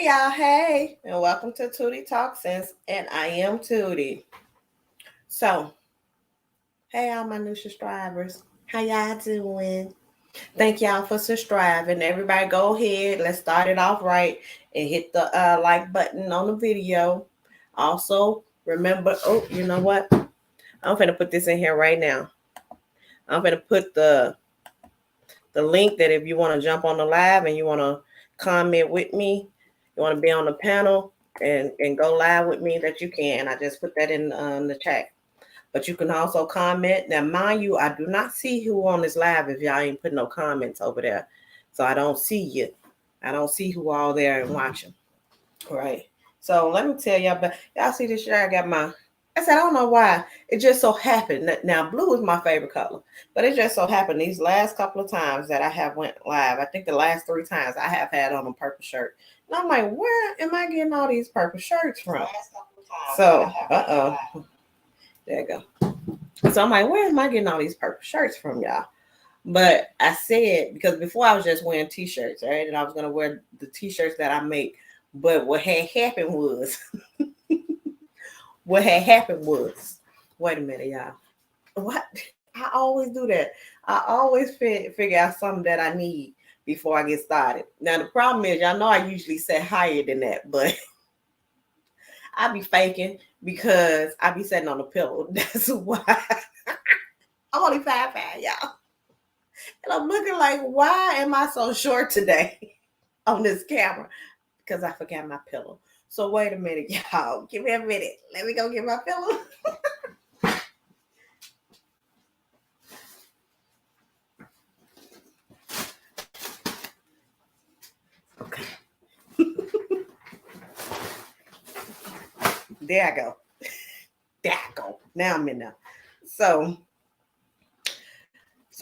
Hey y'all, hey, and welcome to Tootie Talk Sense, and I am Tootie. So, hey all my new subscribers, how y'all doing? Thank y'all for subscribing. Everybody go ahead, let's start it off right and hit the like button on the video. Also, remember, oh, you know what? I'm gonna put this in here right now. I'm gonna put the link that if you want to jump on the live and you want to comment with me, you want to be on the panel and go live with me, that you can. I just put that in the chat. But you can also comment. Now, mind you, I do not see who on this live if y'all ain't put no comments over there. So I don't see you. I don't see who all there and watching. Right. So let me tell y'all, but y'all see this year I got I said, I don't know why. It just so happened that now blue is my favorite color, but it just so happened these last couple of times that I have went live, I think the last 3 times I have had on a purple shirt. And I'm like, where am I getting all these purple shirts from? So, there you go. So I'm like, where am I getting all these purple shirts from, y'all? But I said, because before I was just wearing t-shirts, right? And I was going to wear the t-shirts that I make. But what had happened was, wait a minute, y'all. What? I always do that. I always figure out something that I need before I get started. Now, the problem is, y'all know I usually set higher than that, but I be faking because I be sitting on the pillow. That's why. I'm only 5'5", y'all. And I'm looking like, why am I so short today on this camera? Because I forgot my pillow. So wait a minute, y'all. Give me a minute. Let me go get my pillow. Okay. There I go. There I go. Now I'm in there. So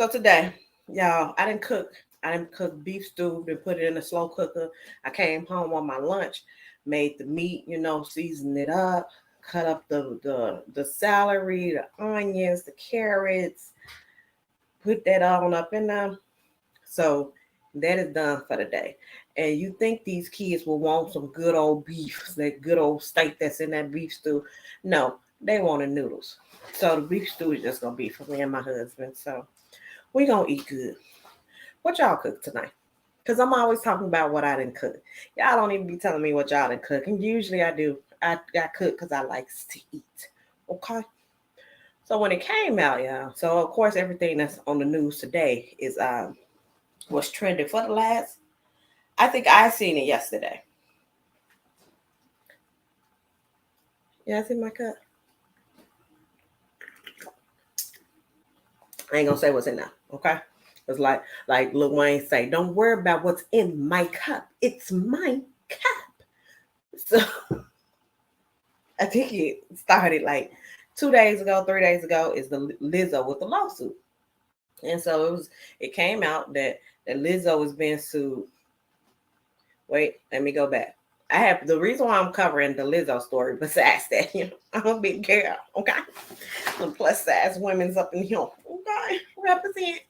today, y'all, I didn't cook. I didn't cook beef stew and put it in a slow cooker. I came home on my lunch, made the meat, seasoned it up, cut up the celery, the onions, the carrots, put that on up in there. So that is done for the day. And you think these kids will want some good old beef, that good old steak that's in that beef stew? No, they wanted noodles. So the beef stew is just gonna be for me and my husband. So we gonna eat good. What y'all cook tonight? Because I'm always talking about what I didn't cook. Y'all don't even be telling me what y'all didn't cook. And usually I do. I cook because I like to eat. Okay. So when it came out, y'all, so of course everything that's on the news today is was trending for the last. I think I seen it yesterday. Yeah, I see my cup. I ain't gonna say what's in there, okay? It's like Lil Wayne say, don't worry about what's in my cup. It's my cup. So I think it started like 2 days ago, 3 days ago, is the Lizzo with the lawsuit. And so it came out that Lizzo is being sued. Wait, let me go back. I have the reason why I'm covering the Lizzo story. Besides that, I'm a big girl, okay? Some plus size women's up in here, okay? Represent.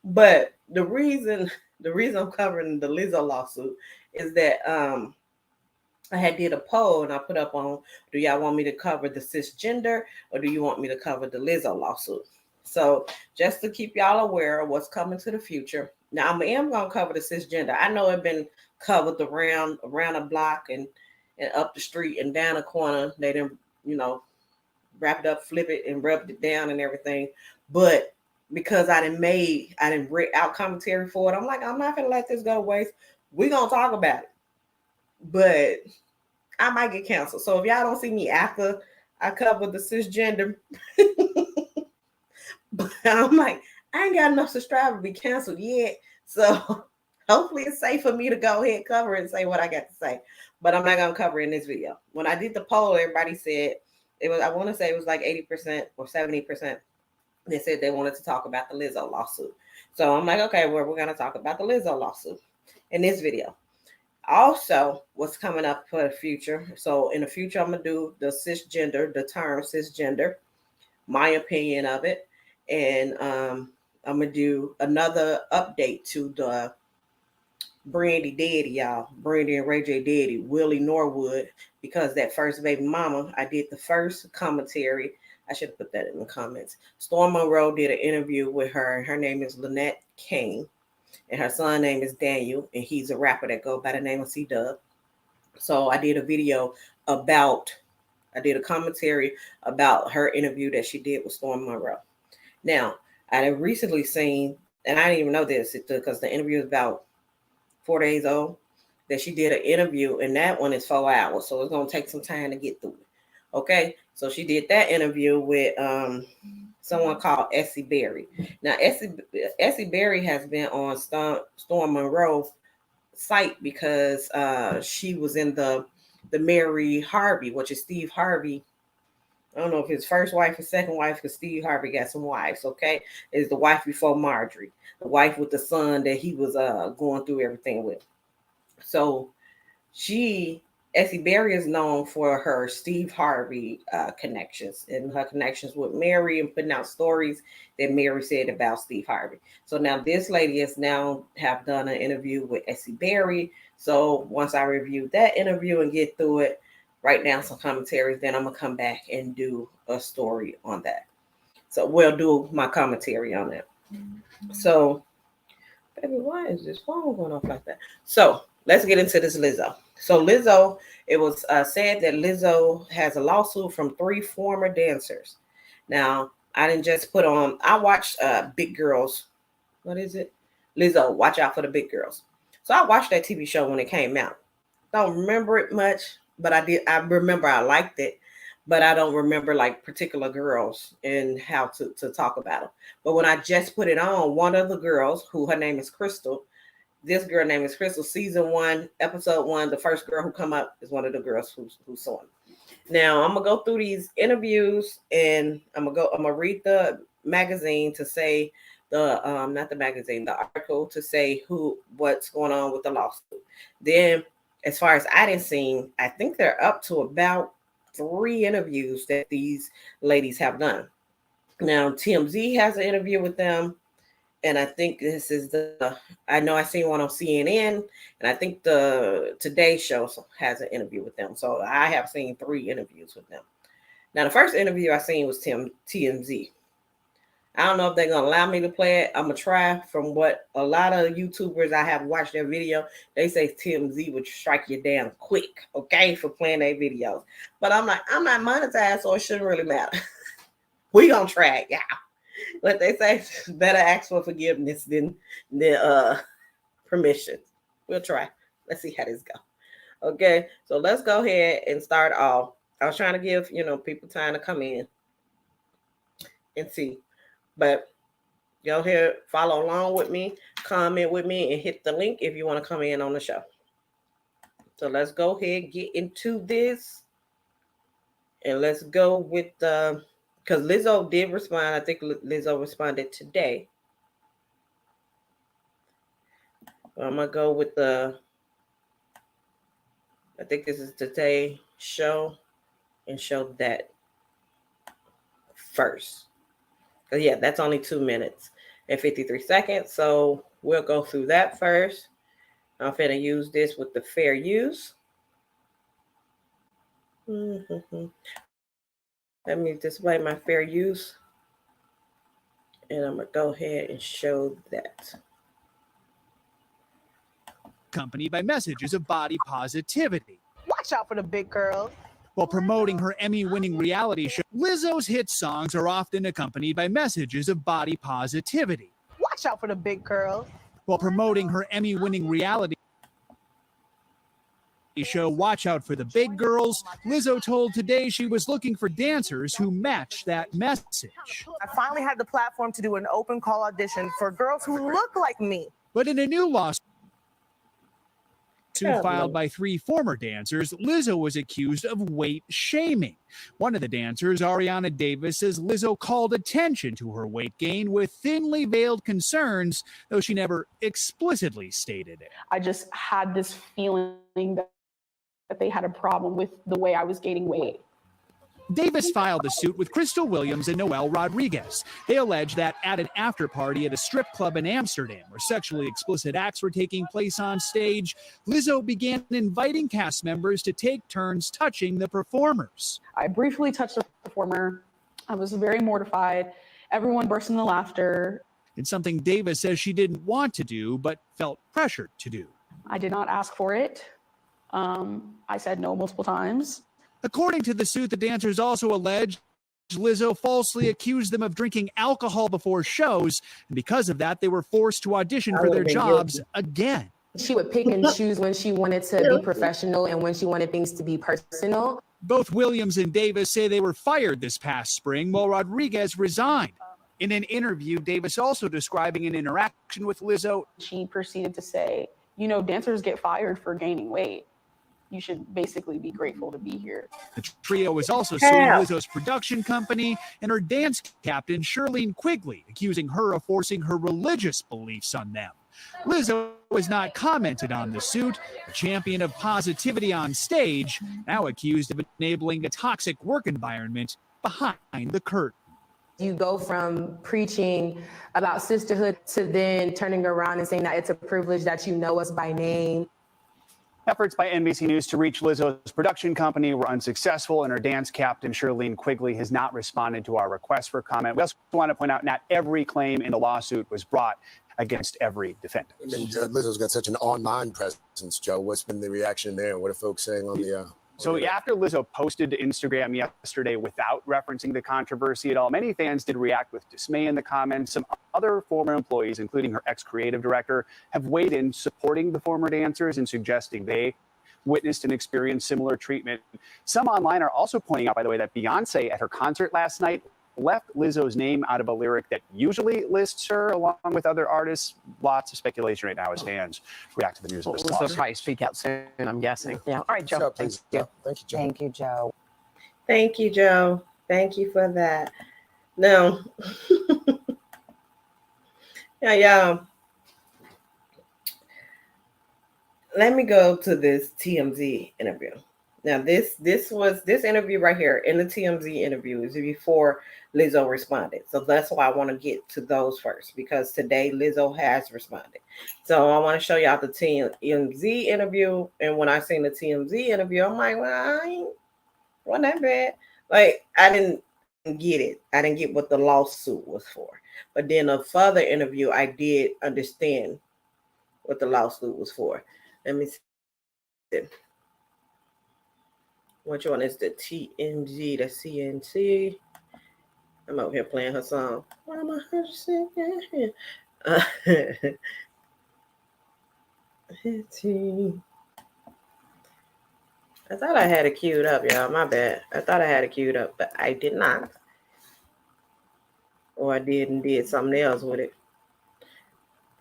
But the reason I'm covering the Lizzo lawsuit is that I had did a poll and I put up on, do y'all want me to cover the cisgender or do you want me to cover the Lizzo lawsuit? So just to keep y'all aware of what's coming to the future. Now I am gonna cover the cisgender. I know it's been covered around a block and up the street and down the corner. They didn't, wrap it up, flip it, and rubbed it down and everything. But because I didn't read out commentary for it, I'm like, I'm not gonna let this go to waste. We're gonna talk about it. But I might get canceled. So if y'all don't see me after I cover the cisgender, but I'm like, I ain't got enough subscribers to be canceled yet. So hopefully it's safe for me to go ahead and cover it and say what I got to say. But I'm not gonna cover it in this video. When I did the poll, everybody said it was, I want to say it was like 80% or 70%. They said they wanted to talk about the Lizzo lawsuit. So I'm like, okay, well, we're gonna talk about the Lizzo lawsuit in this video. Also, what's coming up for the future. So in the future, I'm gonna do the cisgender, the term cisgender, my opinion of it, and I'm gonna do another update to Brandy Daddy, y'all. Brandy and Ray J Daddy, Willie Norwood, because that first baby mama, I did the first commentary. I should have put that in the comments. Storm Monroe did an interview with her. Her name is Lynette Kane, and her son name is Daniel, and he's a rapper that go by the name of C Dub. So I did a video about, I did a commentary about her interview that she did with Storm Monroe. Now, I have recently seen, and I didn't even know this because the interview is about 4 days old, that she did an interview, and that one is 4 hours, so it's gonna take some time to get through it. Okay, so she did that interview with someone called Essie Berry. Now, Essie Berry has been on Storm Monroe's site because she was in the Mary Harvey, which is Steve Harvey. I don't know if his first wife or second wife, because Steve Harvey got some wives, okay? Is the wife before Marjorie, the wife with the son that he was going through everything with. So Essie Berry is known for her Steve Harvey connections and her connections with Mary and putting out stories that Mary said about Steve Harvey. So now this lady has now have done an interview with Essie Berry. So once I review that interview and get through it, write down some commentaries, then I'm gonna come back and do a story on that. So we'll do my commentary on that. So, baby, why is this phone going off like that? So let's get into this Lizzo. So Lizzo, it was said that Lizzo has a lawsuit from 3 former dancers. Now, I didn't just put on, I watched Big Girls. What is it? Lizzo, Watch Out for the Big Girls. So I watched that TV show when it came out. Don't remember it much, but I remember I liked it, but I don't remember like particular girls and how to talk about them. But when I just put it on, one of the girls, who her name is Crystal, this girl name is Crystal, season 1, episode 1, the first girl who come up is one of the girls who saw him. Now I'm gonna go through these interviews and I'm gonna read the magazine to say the not the magazine, the article to say what's going on with the lawsuit. Then as far as I didn't see, I think they're up to about 3 interviews that these ladies have done. Now TMZ has an interview with them, and I think this is I know I seen one on CNN, and I think the Today Show has an interview with them. So I have seen 3 interviews with them. Now the first interview I seen was TMZ. I don't know if they're gonna allow me to play it. I'm gonna try. From what a lot of YouTubers I have watched their video, they say TMZ would strike you down quick, okay, for playing their videos. But I'm like, I'm not monetized, so it shouldn't really matter. We gonna try it, yeah. But they say better ask for forgiveness than permission. We'll try. Let's see how this go. Okay, so let's go ahead and start off. I was trying to give people time to come in and see, but go ahead, follow along with me, comment with me, and hit the link if you want to come in on the show. So let's go ahead and get into this, and let's go with because Lizzo did respond. I think Lizzo responded today. I'm gonna go with I think this is Today Show, and show that first. Because yeah, that's only 2 minutes and 53 seconds. So we'll go through that first. I'm finna use this with the fair use. Let me display my fair use. And I'm gonna go ahead and show that. Accompanied by messages of body positivity. Watch out for the big girls. While promoting her Emmy-winning reality show, Lizzo's hit songs are often accompanied by messages of body positivity. Watch out for the big girls. While promoting her Emmy-winning reality show Watch Out for the Big Girls, Lizzo told Today she was looking for dancers who match that message. I finally had the platform to do an open call audition for girls who look like me. But in a new lawsuit filed by 3 former dancers, Lizzo was accused of weight shaming. One of the dancers, Ariana Davis, says Lizzo called attention to her weight gain with thinly veiled concerns, though she never explicitly stated it. I just had this feeling that they had a problem with the way I was gaining weight. Davis filed the suit with Crystal Williams and Noel Rodriguez. They allege that at an after party at a strip club in Amsterdam, where sexually explicit acts were taking place on stage, Lizzo began inviting cast members to take turns touching the performers. I briefly touched the performer. I was very mortified. Everyone burst into laughter. It's something Davis says she didn't want to do, but felt pressured to do. I did not ask for it. I said no multiple times. According to the suit, the dancers also alleged Lizzo falsely accused them of drinking alcohol before shows, and because of that, they were forced to audition for their jobs again. She would pick and choose when she wanted to be professional and when she wanted things to be personal. Both Williams and Davis say they were fired this past spring, while Rodriguez resigned. In an interview, Davis also describing an interaction with Lizzo. She proceeded to say, you know, dancers get fired for gaining weight. You should basically be grateful to be here. The trio is also suing Lizzo's production company and her dance captain, Shirlene Quigley, accusing her of forcing her religious beliefs on them. Lizzo has not commented on the suit, a champion of positivity on stage, now accused of enabling a toxic work environment behind the curtain. You go from preaching about sisterhood to then turning around and saying that it's a privilege that you know us by name. Efforts by NBC News to reach Lizzo's production company were unsuccessful, and her dance captain, Shirlene Quigley, has not responded to our request for comment. We also want to point out not every claim in the lawsuit was brought against every defendant. Lizzo's got such an online presence, Joe. What's been the reaction there? What are folks saying on the... So after Lizzo posted to Instagram yesterday without referencing the controversy at all, many fans did react with dismay in the comments. Some other former employees, including her ex-creative director, have weighed in supporting the former dancers and suggesting they witnessed and experienced similar treatment. Some online are also pointing out, by the way, that Beyonce at her concert last night left Lizzo's name out of a lyric that usually lists her along with other artists. Lots of speculation right now as fans react to the news of this Lizzo lawsuit. probably speak out soon, I'm guessing. Yeah. All right, Joe. So, Thank please, you. Thank you, Joe. Thank you, Joe. Thank you, Joe. Thank you for that. Now, yeah. Let me go to this TMZ interview. Now, this interview right here in the TMZ interview is before Lizzo responded. So that's why I want to get to those first, because today Lizzo has responded. So I want to show y'all the TMZ interview. And when I seen the TMZ interview, I'm like, well, wasn't that bad. Like, I didn't get it. I didn't get what the lawsuit was for. But then a further interview, I did understand what the lawsuit was for. Let me see. Which one is the TMZ, the CNC? I'm over here playing her song. Why am I 100% here? I thought I had it queued up, y'all. My bad. I thought I had it queued up, but I did not. Or I did something else with it.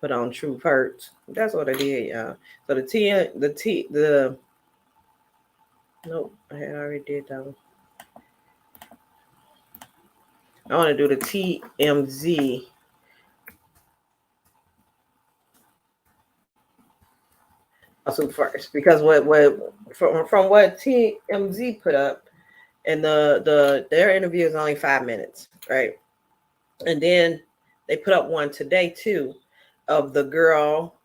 Put on True Perks. That's what I did, y'all. So nope, I had already did that one. I want to do the TMZ. Also first, because from what TMZ put up, and their interview is only 5 minutes, right? And then they put up one today too, of the girl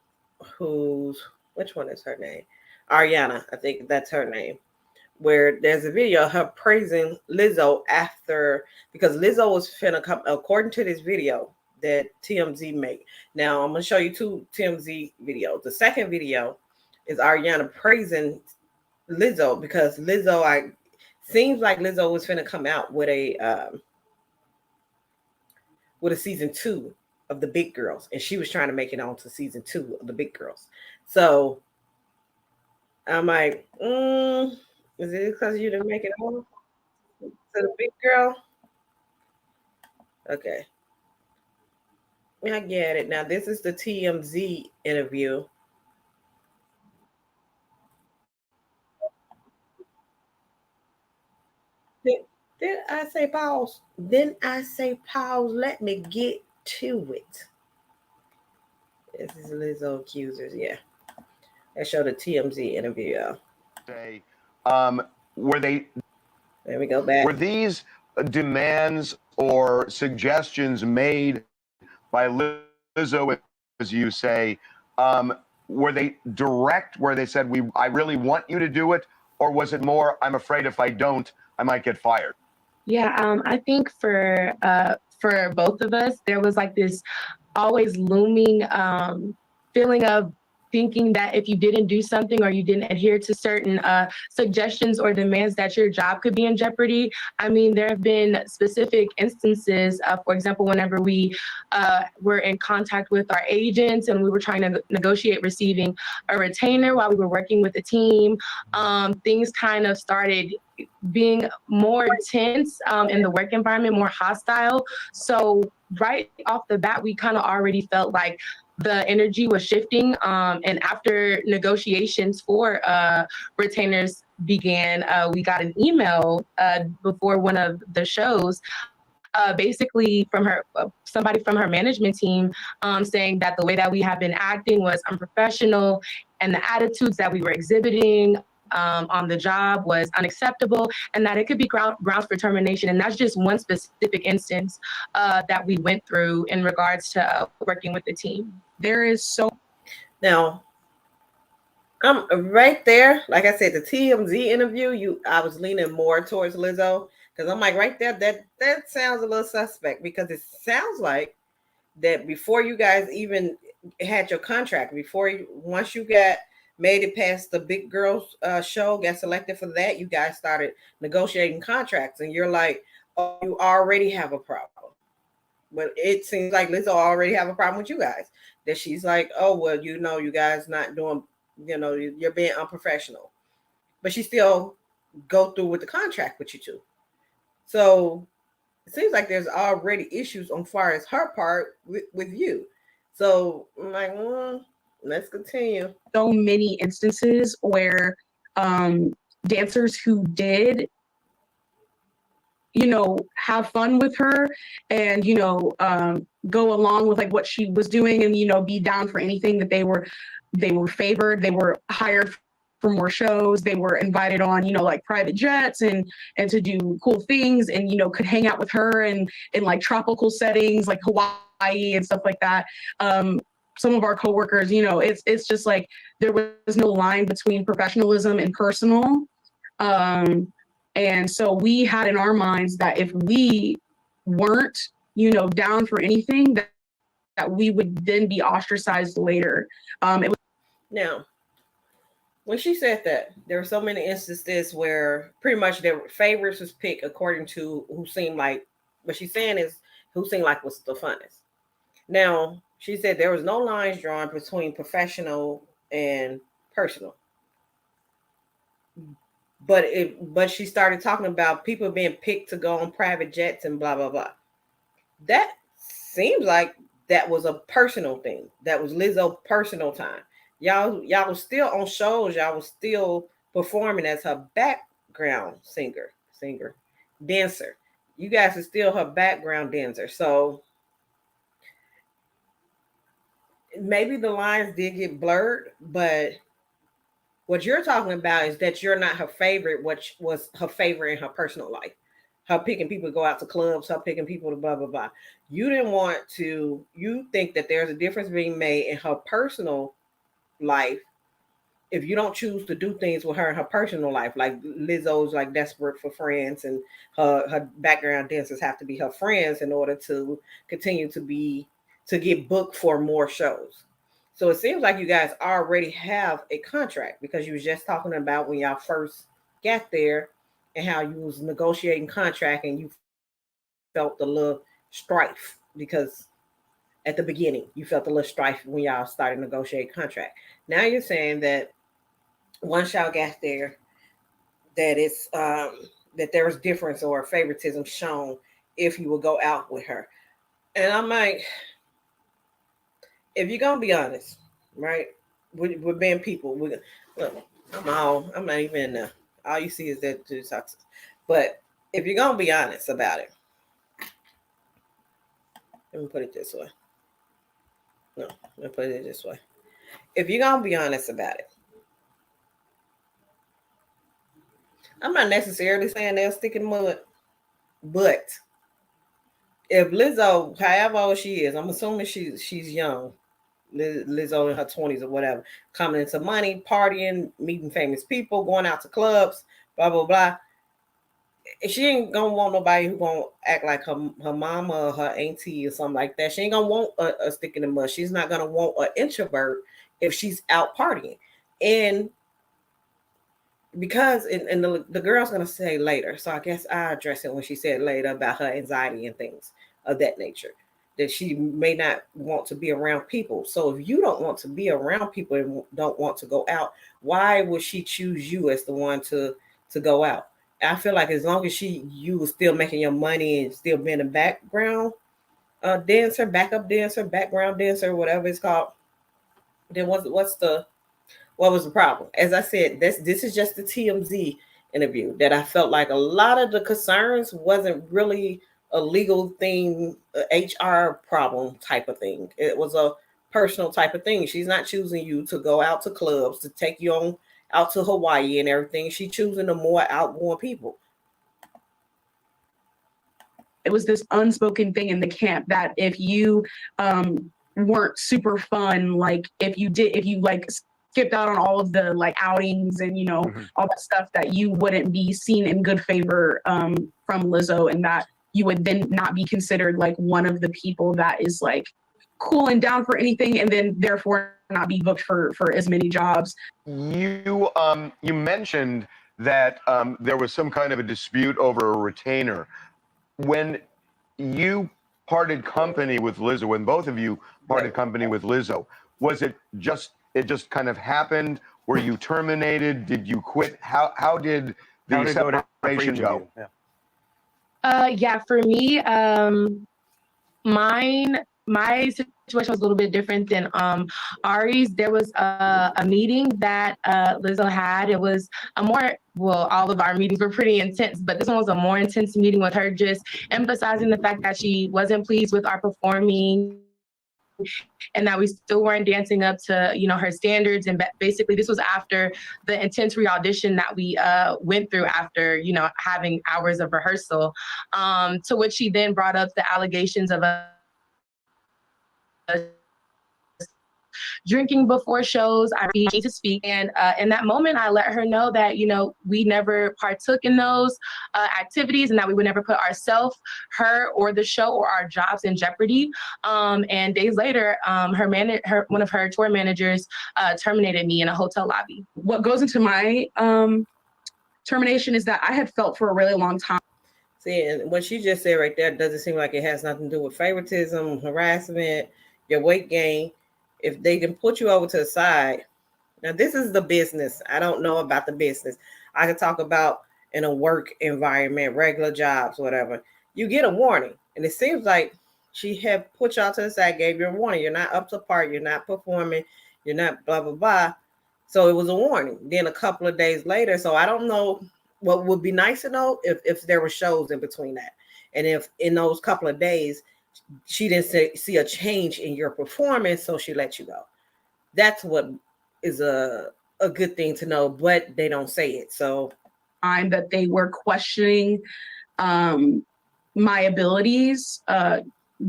which one is her name? Ariana, I think that's her name. Where there's a video of her praising Lizzo because Lizzo was finna come, according to this video that TMZ made. Now I'm gonna show you two TMZ videos. The second video is Ariana praising Lizzo because seems like Lizzo was finna come out with a season 2 of the Big Girls, and she was trying to make it on to season 2 of the Big Girls. So I'm like, is it because you didn't make it on to the Big Girl? Okay. I get it. Now, this is the TMZ interview. Did I say pause? Then I say pause. Let me get to it. This is Lizzo accusers. Yeah. I showed the TMZ interview, y'all. Were they... There we go back. Were these demands or suggestions made by Lizzo, as you say? Were they direct, where they said, I really want you to do it? Or was it more, I'm afraid if I don't, I might get fired? Yeah, I think for both of us, there was like this always looming feeling of thinking that if you didn't do something or you didn't adhere to certain suggestions or demands, that your job could be in jeopardy. I mean, there have been specific instances, for example, whenever we were in contact with our agents and we were trying to negotiate receiving a retainer while we were working with the team, things kind of started being more intense in the work environment, more hostile. So right off the bat, we kind of already felt like the energy was shifting. And after negotiations for retainers began, we got an email before one of the shows, basically from her, somebody from her management team, saying that the way that we have been acting was unprofessional and the attitudes that we were exhibiting on the job was unacceptable, and that it could be grounds for termination. And that's just one specific instance that we went through in regards to working with the team. There is so. Now, I'm right there. Like I said, the TMZ interview, I was leaning more towards Lizzo, because I'm like, right there, that sounds a little suspect, because it sounds like that before you guys even had your contract, once you got made it past the Big Girls show, got selected for that, you guys started negotiating contracts, and you're like, oh, you already have a problem. But it seems like Lizzo already have a problem with you guys. That she's like, oh, well, you guys not doing, you're being unprofessional. But she still go through with the contract with you two. So it seems like there's already issues on far as her part with you. So I'm like, let's continue. So many instances where dancers who did, have fun with her and, go along with like what she was doing and, be down for anything, that they were favored, they were hired for more shows, they were invited on, like private jets and to do cool things, and, could hang out with her in like tropical settings like Hawaii and stuff like that. Some of our coworkers, it's just like there was no line between professionalism and personal. And so we had in our minds that if we weren't, down for anything, that we would then be ostracized later. Now, when she said that, there were so many instances where pretty much their favorites was picked according to who seemed like, what she's saying is who seemed like was the funnest. Now, she said there was no lines drawn between professional and personal. But she started talking about people being picked to go on private jets and blah, blah, blah. That seems like that was a personal thing. That was Lizzo personal time. Y'all was still on shows. Y'all was still performing as her background dancer. You guys are still her background dancer. So maybe the lines did get blurred, but what you're talking about is that you're not her favorite, which was her favorite in her personal life. Her picking people to go out to clubs, her picking people to blah, blah, blah. You think that there's a difference being made in her personal life if you don't choose to do things with her in her personal life. Like Lizzo's like desperate for friends, and her background dancers have to be her friends in order to continue to get booked for more shows. So it seems like you guys already have a contract, because you was just talking about when y'all first got there and how you was negotiating contract and you felt the little strife, because at the beginning you felt a little strife when y'all started negotiating contract. Now you're saying that once y'all got there, that it's that there was difference or favoritism shown if you will go out with her. And I'm like, if you're gonna be honest, right? We're being people. Look, I'm not even in there. All you see is that two success. But if you're gonna be honest about it, let me put it this way. No, let me put it this way. If you're gonna be honest about it, I'm not necessarily saying they'll stick in mud, but if Lizzo, however old she is, I'm assuming she's young. Lizzo in her 20s or whatever, coming into money, partying, meeting famous people, going out to clubs, blah blah blah. She ain't gonna want nobody who gonna act like her mama or her auntie or something like that. She ain't gonna want a stick in the mud. She's not gonna want an introvert if she's out partying. And because and the girl's gonna say later, so I guess I address it when she said later about her anxiety and things of that nature, that she may not want to be around people. So if you don't want to be around people and don't want to go out, why would she choose you as the one to go out? I feel like as long as you were still making your money and still being a background dancer, backup dancer, background dancer, whatever it's called, then what was the problem? As I said, this is just the TMZ interview that I felt like a lot of the concerns wasn't really a legal thing, a HR problem type of thing. It was a personal type of thing. She's not choosing you to go out to clubs, to take you on out to Hawaii and everything. She's choosing the more outgoing people. It was this unspoken thing in the camp that if you weren't super fun, like if you like skipped out on all of the like outings and all that stuff, that you wouldn't be seen in good favor from Lizzo, and that you would then not be considered like one of the people that is like cool and down for anything, and then therefore not be booked for as many jobs. You mentioned that there was some kind of a dispute over a retainer. When you parted company with Lizzo, when both of you parted company with Lizzo, was it just kind of happened? Were you terminated? Did you quit? How did the separation go? Yeah, for me, my situation was a little bit different than Ari's. There was a meeting that Lizzo had. It was all of our meetings were pretty intense, but this one was a more intense meeting with her just emphasizing the fact that she wasn't pleased with our performing and that we still weren't dancing up to her standards. And basically this was after the intense re-audition that we went through after having hours of rehearsal, to which she then brought up the allegations of us drinking before shows. I need to speak, and in that moment I let her know that we never partook in those activities, and that we would never put ourselves, her, or the show or our jobs in jeopardy. And days later, one of her tour managers terminated me in a hotel lobby. What goes into my termination is that I had felt for a really long time. See, and what she just said right there doesn't seem like it has nothing to do with favoritism, harassment, your weight gain. If they can put you over to the side, now this is the business. I don't know about the business. I can talk about in a work environment, regular jobs, whatever. You get a warning, and it seems like she had put y'all to the side, gave you a warning. You're not up to par. You're not performing. You're not blah blah blah. So it was a warning. Then a couple of days later, so I don't know. What would be nice to know if there were shows in between that, and if in those couple of days she didn't see a change in your performance, so she let you go. That's what is a good thing to know, but they don't say it. So that they were questioning my abilities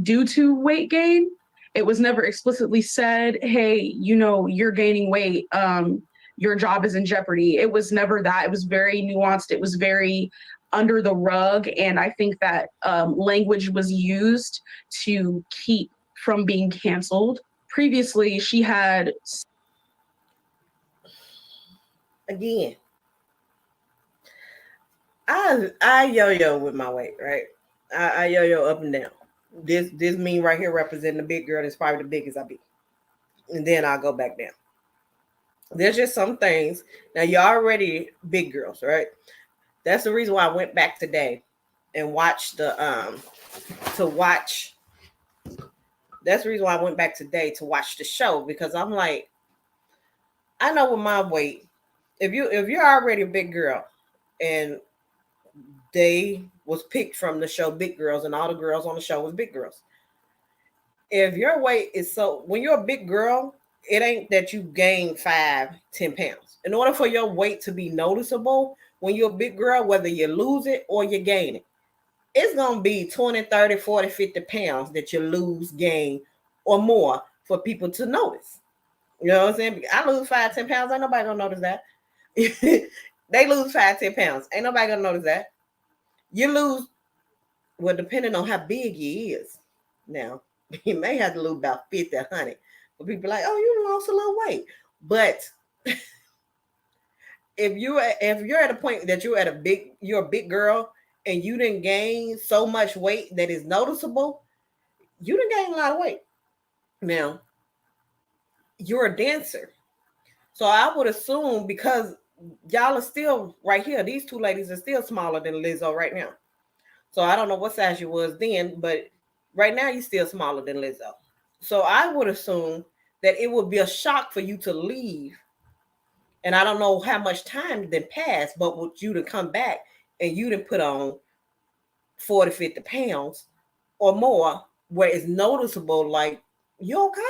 due to weight gain. It was never explicitly said, hey, you're gaining weight. Your job is in jeopardy. It was never that. It was very nuanced. It was very under the rug. And I think that language was used to keep from being canceled. Previously, she had... Again, I yo-yo with my weight, right? I yo-yo up and down. This me right here representing the big girl that's probably the biggest I be. And then I'll go back down. There's just some things. Now you're already big girls, right? That's the reason why I went back today and watched that's the reason why I went back today to watch the show, because I'm like, I know with my weight, if you're already a big girl and they was picked from the show Big Girls and all the girls on the show was big girls. If your weight is when you're a big girl, it ain't that you gain 5-10 pounds. In order for your weight to be noticeable, when you're a big girl, whether you lose it or you gain it, it's going to be 20, 30, 40, 50 pounds that you lose, gain, or more for people to notice. You know what I'm saying? I lose 5, 10 pounds. Ain't nobody going to notice that. They lose 5, 10 pounds. Ain't nobody going to notice that. You lose, well, depending on how big you is. Now, you may have to lose about 50, 100. But people like, oh, you lost a little weight. But if you're at a point that you're a big girl and you didn't gain so much weight that is noticeable, you didn't gain a lot of weight. Now, you're a dancer. So I would assume, because y'all are still right here, these two ladies are still smaller than Lizzo right now. So I don't know what size you was then, but right now you're still smaller than Lizzo. So I would assume that it would be a shock for you to leave. And I don't know how much time then passed, but would you to come back and you didn't put on 40, 50 pounds or more, where it's noticeable, like, you okay?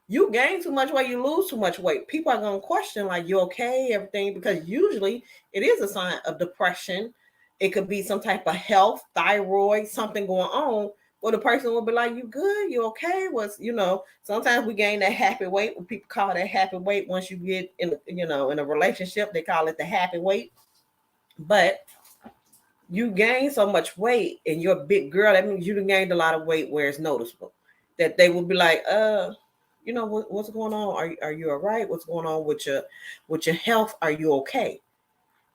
You gain too much weight, you lose too much weight. People are going to question, like, you okay, everything, because usually it is a sign of depression. It could be some type of health, thyroid, something going on, where the person will be like, you good, you okay? Sometimes we gain that happy weight. What people call that happy weight. Once you get in, in a relationship, they call it the happy weight. But you gain so much weight and you're a big girl, that means you done gained a lot of weight where it's noticeable. That they will be like, what's going on? Are you all right? What's going on with your health? Are you okay?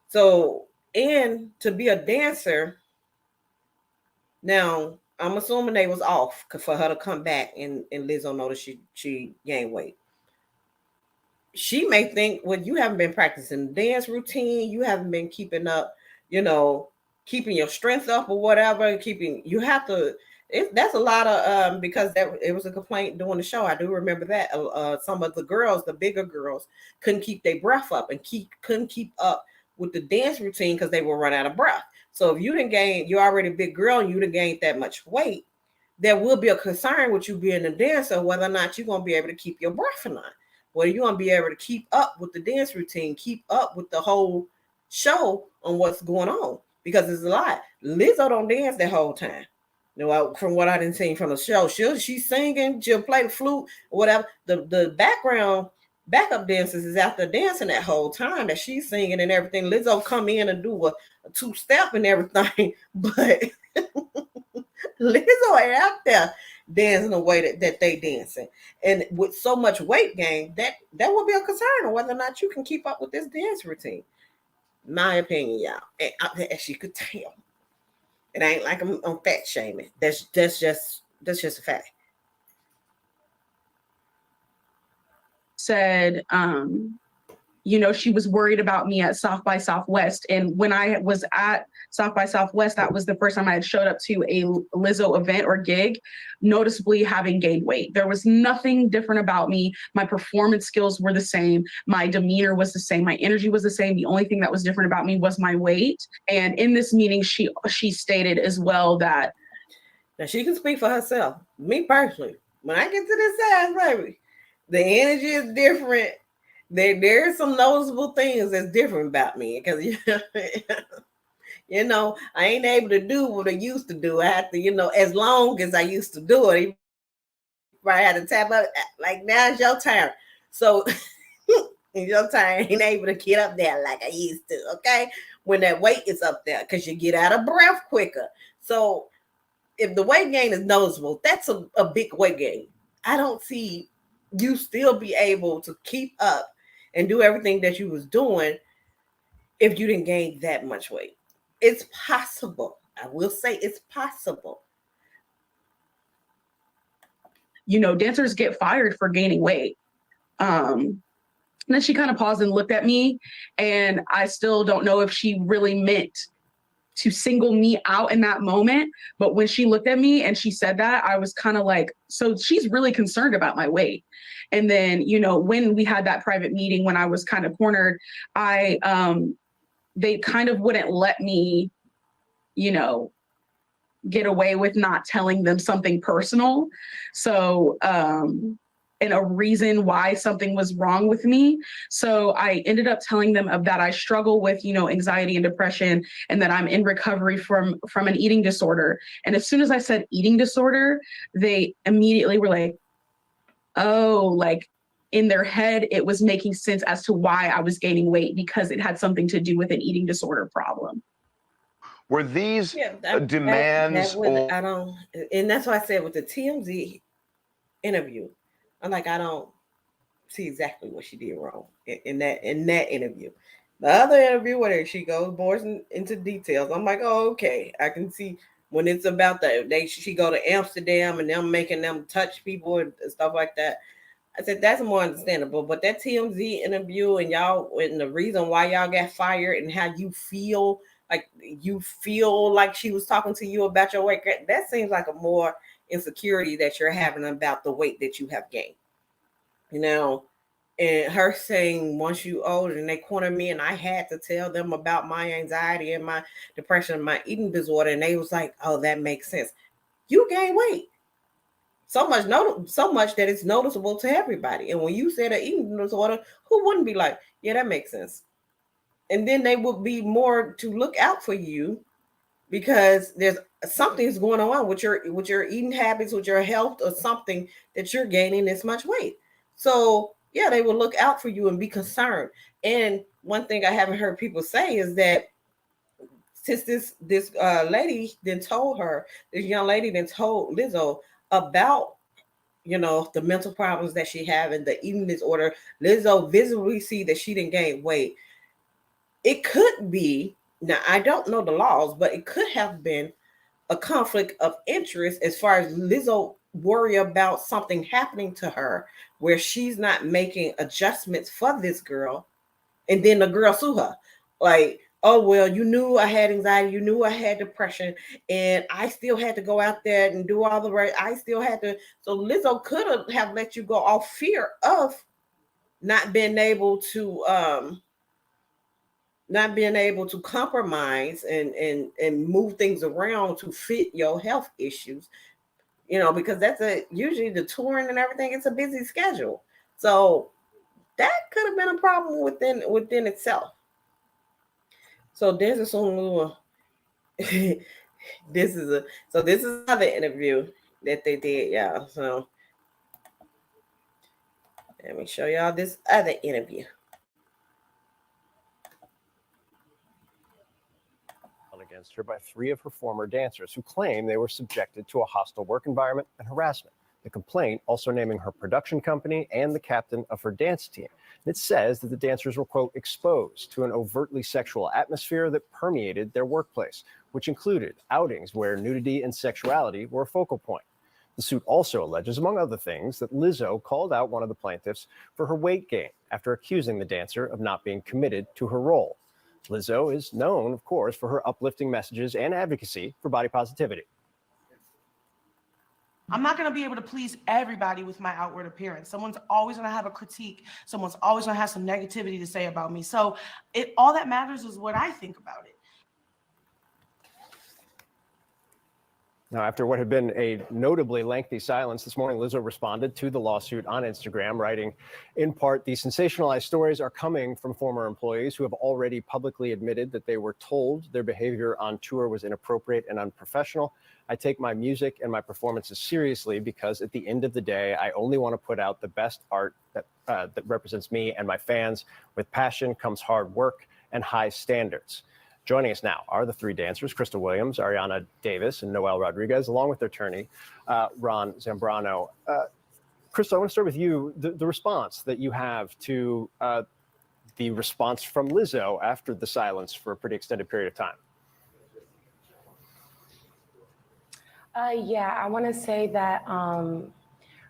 So, and to be a dancer, now I'm assuming they was off for her to come back and Lizzo noticed she gained weight. She may think, well, you haven't been practicing the dance routine, you haven't been keeping up, keeping your strength up or whatever. That's a lot of because it was a complaint during the show. I do remember that some of the girls, the bigger girls, couldn't keep their breath up and couldn't keep up with the dance routine because they would run out of breath. So if you didn't gain, you're already a big girl and you didn't gain that much weight, there will be a concern with you being a dancer, whether or not you're going to be able to keep your breath or not. Whether you're going to be able to keep up with the dance routine, keep up with the whole show on what's going on. Because it's a lot. Lizzo don't dance the whole time. From what I didn't see from the show, she's singing, she'll play the flute, or whatever. The backup dancers is out there dancing that whole time that she's singing and everything. Lizzo come in and do a two-step and everything, but Lizzo ain't out there dancing the way that they dancing. And with so much weight gain, that will be a concern on whether or not you can keep up with this dance routine. My opinion, y'all. As you could tell, it ain't like I'm fat shaming. That's just a fact. Said, she was worried about me at South by Southwest. And when I was at South by Southwest, that was the first time I had showed up to a Lizzo event or gig, noticeably having gained weight. There was nothing different about me. My performance skills were the same. My demeanor was the same. My energy was the same. The only thing that was different about me was my weight. And in this meeting, she stated as well that. Now she can speak for herself. Me personally, when I get to this size, baby, the energy is different. There's some noticeable things that's different about me because I ain't able to do what I used to do. I have to, as long as I used to do it, I had to tap up like now it's your turn. So in your turn, I ain't able to get up there like I used to. Okay, when that weight is up there, because you get out of breath quicker. So if the weight gain is noticeable, that's a big weight gain. I don't see you still be able to keep up and do everything that you was doing if you didn't gain that much weight. It's possible. I will say it's possible. Dancers get fired for gaining weight. And then she kind of paused and looked at me, and I still don't know if she really meant to single me out in that moment. But when she looked at me and she said that, I was kind of like, so she's really concerned about my weight. And then, when we had that private meeting, when I was kind of cornered, they kind of wouldn't let me, get away with not telling them something personal. So and a reason why something was wrong with me. So I ended up telling them that I struggle with, anxiety and depression, and that I'm in recovery from an eating disorder. And as soon as I said eating disorder, they immediately were like, oh, like in their head, it was making sense as to why I was gaining weight, because it had something to do with an eating disorder problem. Were these that demands would, I don't, and that's why I said with the TMZ interview, I'm like, I don't see exactly what she did wrong in that interview. The other interview where she goes more into details, I'm like, oh, okay, I can see when it's about she go to Amsterdam and them making them touch people and stuff like that. I said that's more understandable. But that TMZ interview and the reason why y'all got fired and how you feel like she was talking to you about your weight, that seems like a more insecurity that you're having about the weight that you have gained. And her saying once you older and they cornered me and I had to tell them about my anxiety and my depression and my eating disorder, and they was like, oh, that makes sense. You gain weight. So much that it's noticeable to everybody. And when you said an eating disorder, who wouldn't be like, yeah, that makes sense? And then they would be more to look out for you because there's something's going on with your eating habits, with your health, or something that you're gaining this much weight. So yeah, they will look out for you and be concerned. And one thing I haven't heard people say is that since this lady then told her, this young lady then told Lizzo about the mental problems that she have and the eating disorder, Lizzo visibly see that she didn't gain weight. It could be, now I don't know the laws, but it could have been a conflict of interest as far as Lizzo worry about something happening to her where she's not making adjustments for this girl, and then the girl sue her. Like, oh, well, you knew I had anxiety, you knew I had depression, and I still had to go out there and do all the right. I still had to. So Lizzo could have let you go off fear of not being able to compromise and move things around to fit your health issues, because that's usually the touring and everything. It's a busy schedule. So that could have been a problem within itself. So there's a song. This is another interview that they did, y'all. So let me show y'all this other interview. Against her by 3 of her former dancers who claim they were subjected to a hostile work environment and harassment. The complaint also naming her production company and the captain of her dance team. And it says that the dancers were, quote, exposed to an overtly sexual atmosphere that permeated their workplace, which included outings where nudity and sexuality were a focal point. The suit also alleges, among other things, that Lizzo called out one of the plaintiffs for her weight gain after accusing the dancer of not being committed to her role. Lizzo is known, of course, for her uplifting messages and advocacy for body positivity. I'm not going to be able to please everybody with my outward appearance. Someone's always going to have a critique. Someone's always going to have some negativity to say about me. So all that matters is what I think about it. Now, after what had been a notably lengthy silence this morning, Lizzo responded to the lawsuit on Instagram, writing, in part, "The sensationalized stories are coming from former employees who have already publicly admitted that they were told their behavior on tour was inappropriate and unprofessional. I take my music and my performances seriously because at the end of the day, I only want to put out the best art that represents me and my fans. With passion comes hard work and high standards." Joining us now are the 3 dancers, Crystal Williams, Ariana Davis, and Noel Rodriguez, along with their attorney, Ron Zambrano. Crystal, I want to start with you. The response that you have to the response from Lizzo after the silence for a pretty extended period of time. Yeah, I want to say that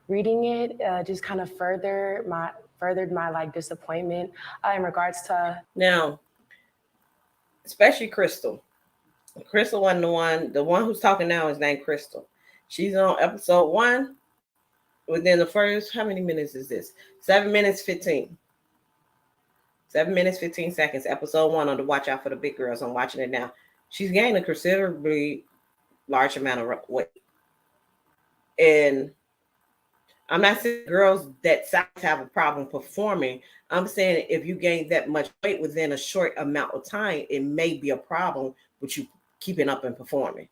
reading it just kind of furthered my disappointment in regards to now. Especially Crystal. Crystal wasn't the one who's talking now is named Crystal. She's on episode 1. Within the first, how many minutes is this? 7 minutes 15. 7 minutes 15 seconds. Episode 1 on the Watch Out for the Big Girls. I'm watching it now. She's gained a considerably large amount of weight. And I'm not saying girls that size have a problem performing. I'm saying if you gain that much weight within a short amount of time, it may be a problem with you keeping up and performing.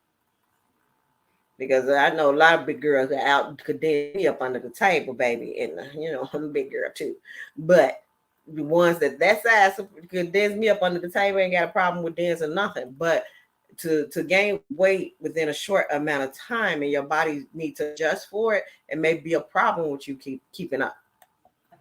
Because I know a lot of big girls that out could dance me up under the table, baby, and I'm a big girl too. But the ones that size could dance me up under the table ain't got a problem with dancing nothing. But to gain weight within a short amount of time and your body needs to adjust for it, it may be a problem with you keeping up.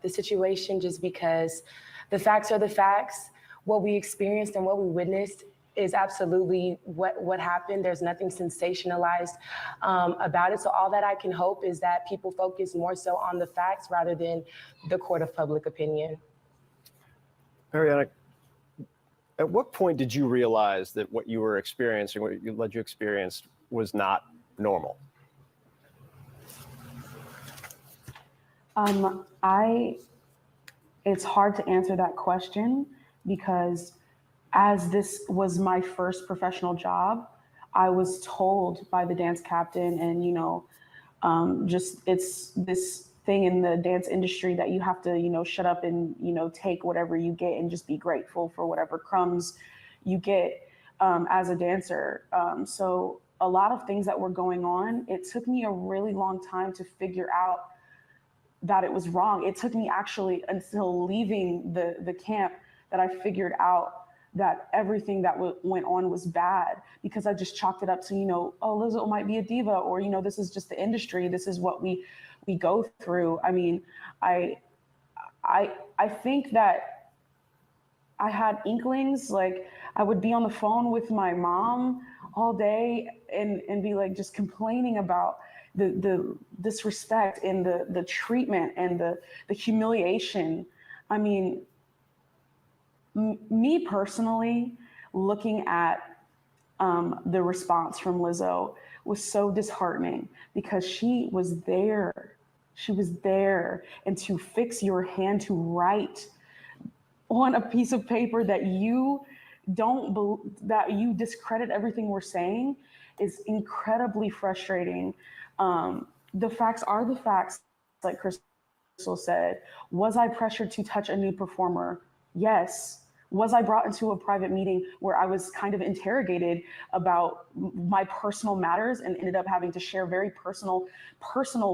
The situation, just because the facts are the facts. What we experienced and what we witnessed is absolutely what happened. There's nothing sensationalized about it. So all that I can hope is that people focus more so on the facts rather than the court of public opinion. Ariana, at what point did you realize that what you were experiencing, what you led you experienced, was not normal? It's hard to answer that question because as this was my first professional job, I was told by the dance captain and, just it's this thing in the dance industry that you have to, shut up and, take whatever you get and just be grateful for whatever crumbs you get as a dancer. So a lot of things that were going on, it took me a really long time to figure out that it was wrong. It took me actually until leaving the camp that I figured out that everything that went on was bad, because I just chalked it up to, oh, Lizzo might be a diva, or, this is just the industry. This is what we go through. I mean, I think that I had inklings, like I would be on the phone with my mom all day and be like just complaining about the disrespect and the treatment and the humiliation. I mean, me personally, looking at the response from Lizzo was so disheartening because she was there. She was there. And to fix your hand to write on a piece of paper that you that you discredit everything we're saying is incredibly frustrating. The facts are the facts, like Crystal said. Was I pressured to touch a new performer? Yes. Was I brought into a private meeting where I was kind of interrogated about my personal matters and ended up having to share very personal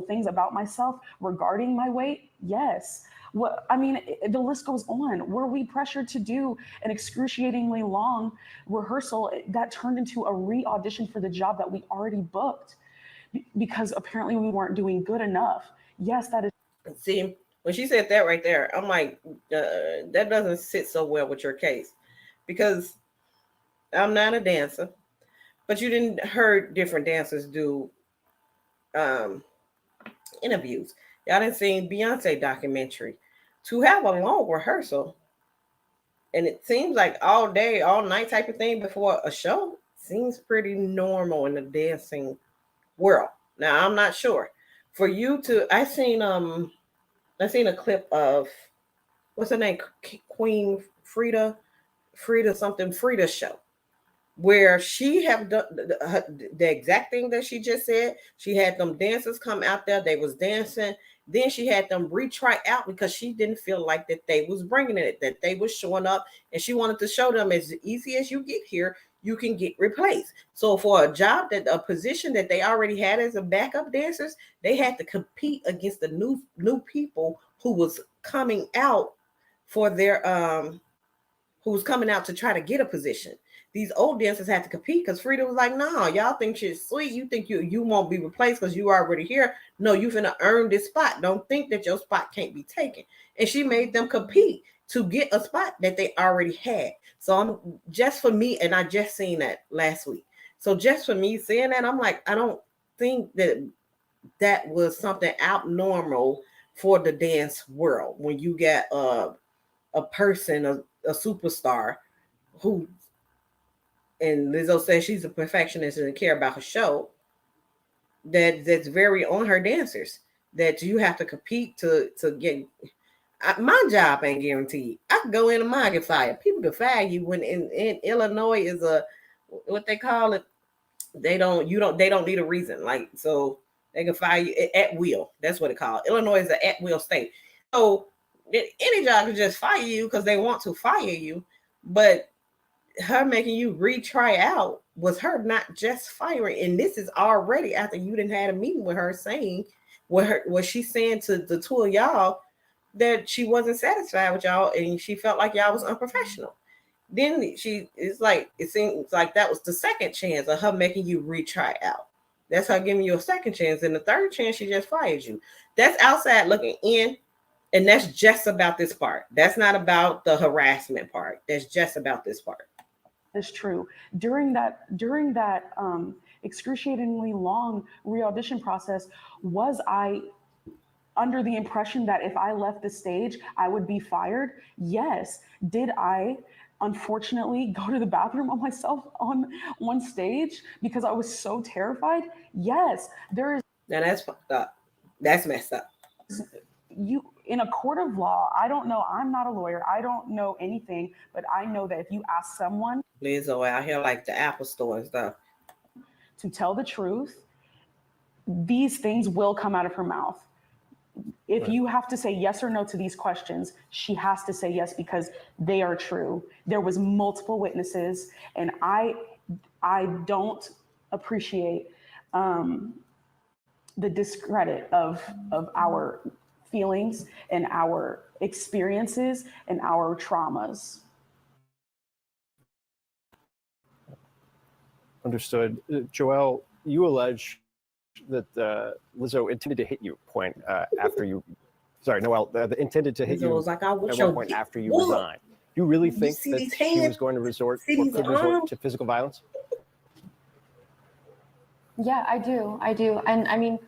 things about myself regarding my weight? Yes. The list goes on. Were we pressured to do an excruciatingly long rehearsal that turned into a re-audition for the job that we already booked because apparently we weren't doing good enough? Yes, that is. See, when she said that right there, I'm like, that doesn't sit so well with your case, because I'm not a dancer, but you didn't heard different dancers do interviews. Y'all didn't see Beyonce documentary. To have a long rehearsal, and it seems like all day, all night type of thing before a show seems pretty normal in the dancing world. Now, I'm not sure. For you to, I seen a clip of, what's her name, Queen Frida show, where she have done the exact thing that she just said. She had them dancers come out there, they was dancing, then she had them retry out because she didn't feel like that they was bringing it, that they was showing up, and she wanted to show them as easy as you get here, you can get replaced. So for a job, that a position that they already had as a backup dancers, they had to compete against the new people who was coming out for their who was coming out to try to get a position. These old dancers had to compete because Frida was like, no, y'all think she's sweet. You think you won't be replaced because you already here. No, you finna earn this spot. Don't think that your spot can't be taken. And she made them compete to get a spot that they already had. So I'm just for me, and I just seen that last week. So just for me seeing that, I'm like, I don't think that was something abnormal for the dance world when you get a person, a superstar who, and Lizzo says she's a perfectionist and care about her show, that's very on her dancers, that you have to compete to get. My job ain't guaranteed. I can go in and mine get fired. People can fire you when in Illinois is a, what they call it, they don't need a reason. Like, so They can fire you at will. That's what it called. Illinois is an at-will state. So any job can just fire you because they want to fire you. But her making you retry out was her not just firing. And this is already after you didn't had a meeting with her saying what she's saying to the two of y'all that she wasn't satisfied with y'all and she felt like y'all was unprofessional. Then it seems like that was the second chance of her making you retry out. That's her giving you a second chance. And the third chance, she just fired you. That's outside looking in. And that's just about this part. That's not about the harassment part. That's just about this part. Is true. During that excruciatingly long re-audition process, was I under the impression that if I left the stage, I would be fired? Yes. Did I unfortunately go to the bathroom on myself on stage because I was so terrified? Yes. There is. Now that's fucked up. That's messed up. You in a court of law, I don't know. I'm not a lawyer. I don't know anything, but I know that if you ask someone, Lizzo out here like the Apple Store and stuff, to tell the truth, these things will come out of her mouth. If you have to say yes or no to these questions, she has to say yes because they are true. There was multiple witnesses, and I don't appreciate the discredit of our feelings and our experiences and our traumas. Understood. Joelle, you allege that Lizzo intended to hit you after you. Sorry, Noelle, intended to hit Lizzo you was like, I at wish one point after you resigned. You really think that she was going to resort or could resort to physical violence? Yeah, I do. And I mean,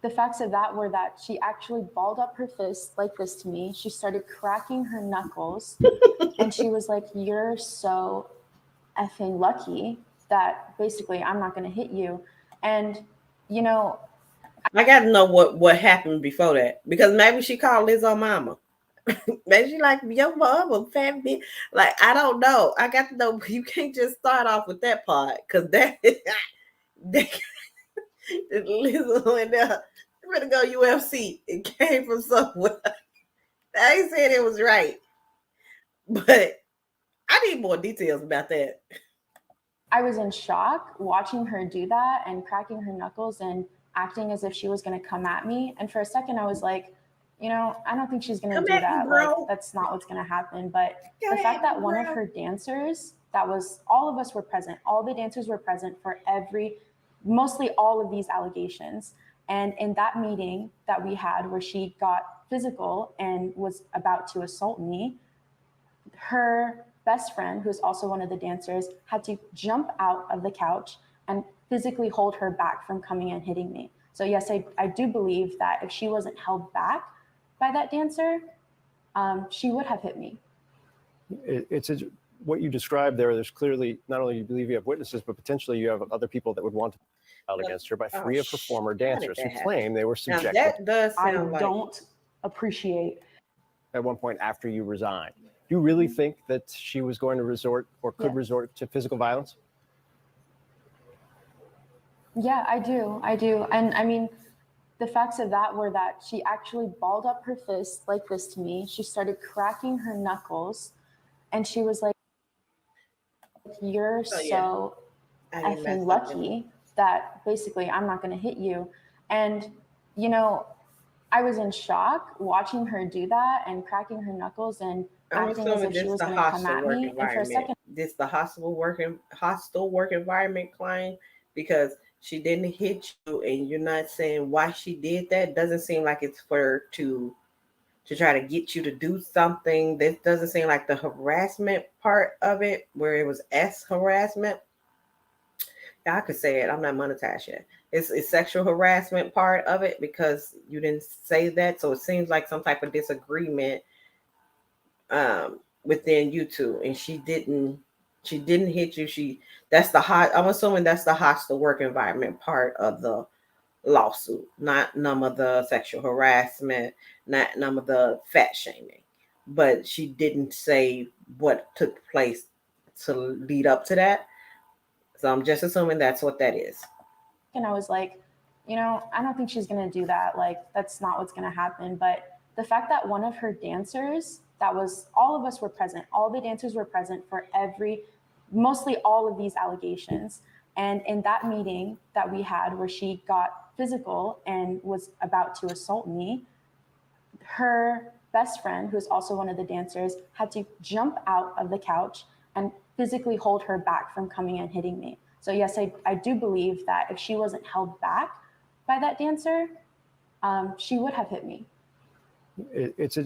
the facts of that were that she actually balled up her fist like this to me. She started cracking her knuckles and she was like, "You're so effing lucky that basically I'm not going to hit you." And, you know, I got to know what happened before that, because maybe she called Lizzo mama. Maybe she like, your mama, fat bitch. Like, I don't know. I got to know. You can't just start off with that part, because that Lizzo and I'm gonna go UFC. It came from somewhere. I ain't saying it was right, but I need more details about that. I was in shock watching her do that and cracking her knuckles and acting as if she was going to come at me. And for a second, I was like, I don't think she's going to do that. Like, that's not what's going to happen. But the fact that one of her dancers, all of us were present, all the dancers were present for mostly all of these allegations. And in that meeting that we had where she got physical and was about to assault me, her best friend, who's also one of the dancers, had to jump out of the couch and physically hold her back from coming and hitting me. So yes, I do believe that if she wasn't held back by that dancer, she would have hit me. What you described there, there's clearly, not only you believe you have witnesses, but potentially you have other people that would want to file against her by 3 of her former dancers who claim they were subjected. That does sound I don't appreciate. At one point after you resigned. Do you really think that she was going to resort or could resort to physical violence? Yeah, I do. And I mean, the facts of that were that she actually balled up her fist like this to me. She started cracking her knuckles and she was like, "You're so effing lucky that basically I'm not going to hit you." And, I was in shock watching her do that and cracking her knuckles and acting as if she was going to come at me. And for a second, this the hostile work environment claim, because she didn't hit you and you're not saying why she did that. Doesn't seem like it's for her to try to get you to do something. This doesn't seem like the harassment part of it, where it was harassment. Yeah, I could say it. I'm not monetized yet. It's sexual harassment part of it, because you didn't say that. So it seems like some type of disagreement within you two, and she didn't hit you. I'm assuming that's the hostile work environment part of the lawsuit, not none of the sexual harassment, not none of the fat shaming. But she didn't say what took place to lead up to that. So I'm just assuming that's what that is. and I was like, you know, I don't think she's going to do that. Like, that's not what's going to happen. But the fact that one of her dancers, all of us were present, all the dancers were present for mostly all of these allegations. And in that meeting that we had where she got physical and was about to assault me, her best friend, who's also one of the dancers, had to jump out of the couch and physically hold her back from coming and hitting me. So yes, I do believe that if she wasn't held back by that dancer, she would have hit me. It's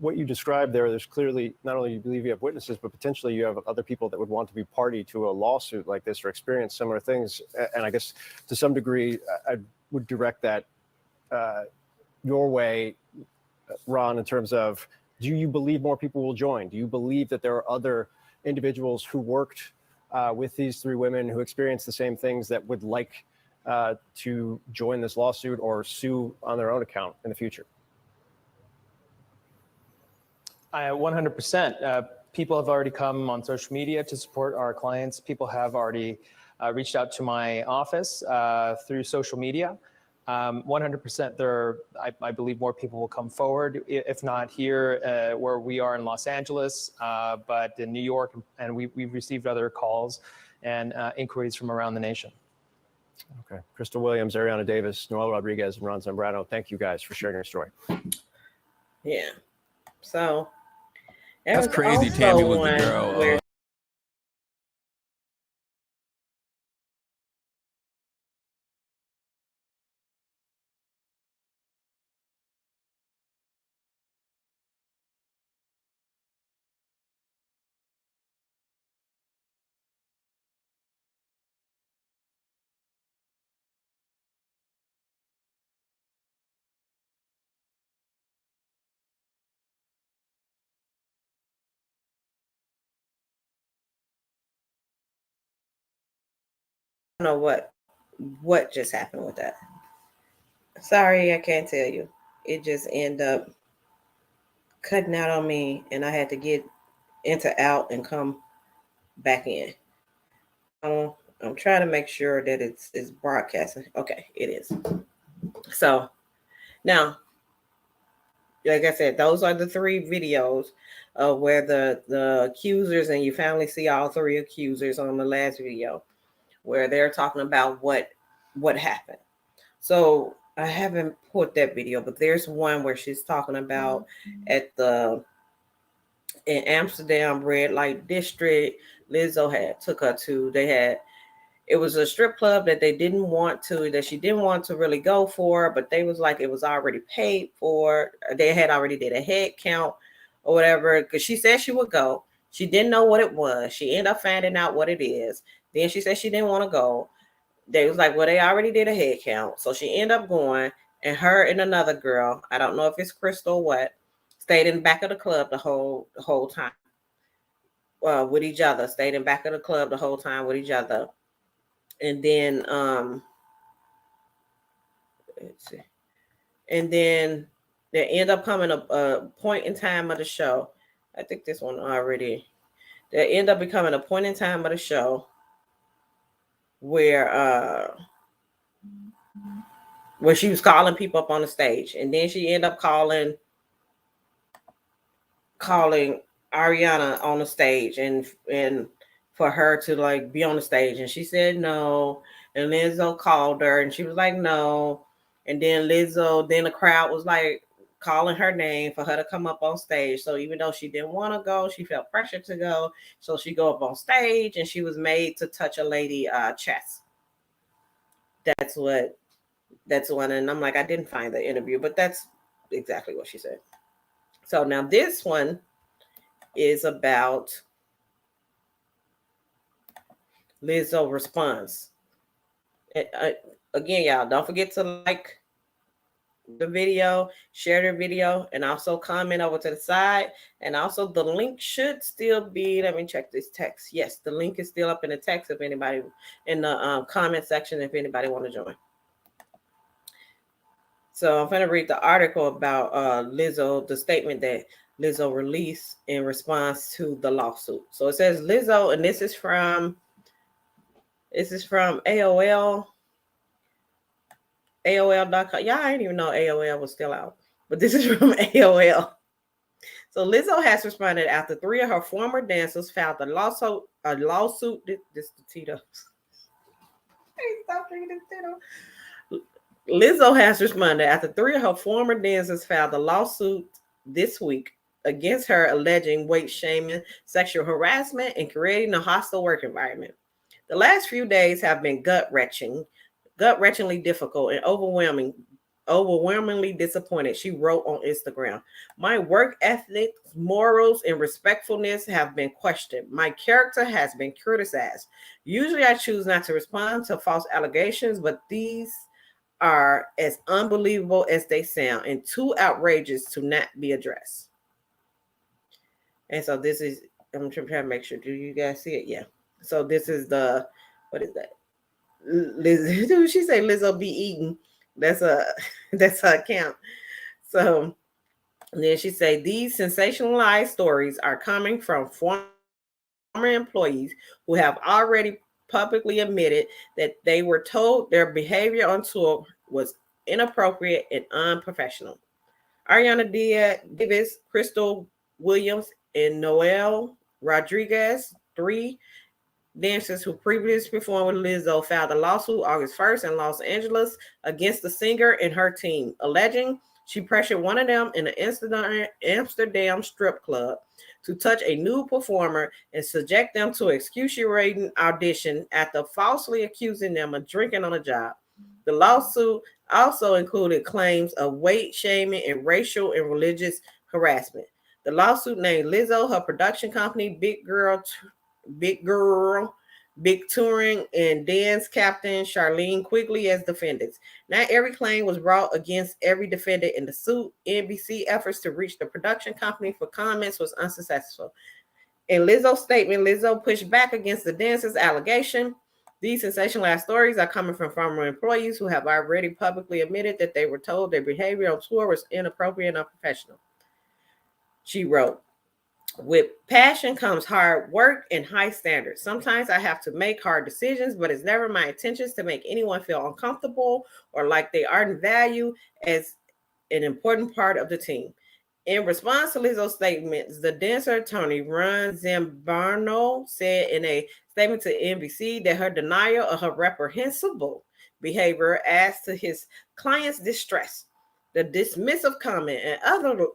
what you described there. There's clearly, not only you believe you have witnesses, but potentially you have other people that would want to be party to a lawsuit like this or experience similar things. And I guess to some degree, I would direct that your way, Ron, in terms of, do you believe more people will join? Do you believe that there are other individuals who worked with these three women who experienced the same things that would like to join this lawsuit or sue on their own account in the future? 100%. People have already come on social media to support our clients. People have already reached out to my office through social media. 100% I believe more people will come forward, if not here where we are in Los Angeles, but in New York, and we've received other calls and inquiries from around the nation. Okay. Crystal Williams, Ariana Davis, Noel Rodriguez, and Ron Zambrano, thank you guys for sharing your story. Yeah. So that's crazy, Tammy, with the girl. I don't know what just happened with that. Sorry, I can't tell you. It just ended up cutting out on me, and I had to get into out and come back in. I'm trying to make sure that it's broadcasting. Okay, it is. So now, like I said, those are the three videos where the accusers, and you finally see all three accusers on the last video, where they're talking about what happened. So I haven't put that video, but there's one where she's talking about in Amsterdam red light district. Lizzo took her to. It was a strip club that she didn't want to really go for, but they was like it was already paid for. They had already did a head count or whatever, because she said she would go. She didn't know what it was. She ended up finding out what it is. Then she said she didn't want to go. They was like, well, they already did a head count. So she ended up going, and her and another girl, I don't know if it's Crystal or what, stayed in the back of the club the whole time with each other, stayed in back of the club the whole time with each other. And then, let's see. And then there end up coming a point in time of the show. I think this one already. There end up becoming a point in time of the show where she was calling people up on the stage, and then she ended up calling Ariana on the stage, and for her to like be on the stage, and she said no, and Lizzo called her, and she was like no, and then the crowd was like calling her name for her to come up on stage. So even though she didn't want to go, she felt pressure to go, so she go up on stage, and she was made to touch a lady chest. That's one, and I'm like, I didn't find the interview, but that's exactly what she said. So now this one is about Lizzo response. Again, y'all, don't forget to like the video, share the video, and also comment over to the side. And also the link should still be, let me check this text. Yes, the link is still up in the text if anybody, in the comment section, if anybody want to join. So I'm going to read the article about Lizzo, the statement that Lizzo released in response to the lawsuit. So it says Lizzo, and this is from AOL. AOL.com. Y'all, I didn't even know AOL was still out, but this is from AOL. So Lizzo has responded after 3 of her former dancers filed a lawsuit. This the Tito. Hey, stop drinking this Tito. Lizzo has responded after 3 of her former dancers filed a lawsuit this week against her, alleging weight shaming, sexual harassment, and creating a hostile work environment. The last few days have been gut-wrenchingly difficult and overwhelmingly disappointed, she wrote on Instagram. My work ethic, morals, and respectfulness have been questioned. My character has been criticized. Usually I choose not to respond to false allegations, but these are as unbelievable as they sound and too outrageous to not be addressed. And so this is, I'm trying to make sure, do you guys see it? Yeah. So this is what is that? Liz, she say Lizzo be eating. That's her account. So then she say these sensationalized stories are coming from former employees who have already publicly admitted that they were told their behavior on tour was inappropriate and unprofessional. Ariana Davis, Crystal Williams, and Noel Rodriguez, 3 dancers who previously performed with Lizzo, filed a lawsuit August 1st in Los Angeles against the singer and her team, alleging she pressured one of them in an Amsterdam strip club to touch a nude performer and subject them to excruciating audition after falsely accusing them of drinking on the job. The lawsuit also included claims of weight shaming and racial and religious harassment. The lawsuit named Lizzo, her production company, Big Touring, and dance captain Charlene Quigley as defendants. Not every claim was brought against every defendant in the suit. NBC efforts to reach the production company for comments was unsuccessful. In Lizzo's statement, Lizzo pushed back against the dancers' allegation. These sensationalized stories are coming from former employees who have already publicly admitted that they were told their behavior on tour was inappropriate and unprofessional. She wrote, with passion comes hard work and high standards. Sometimes I have to make hard decisions, but it's never my intentions to make anyone feel uncomfortable or like they aren't valued as an important part of the team. In response to Lizzo's statements, the dancer attorney Ron Zambarno said in a statement to NBC that her denial of her reprehensible behavior adds to his client's distress. The dismissive comment and utter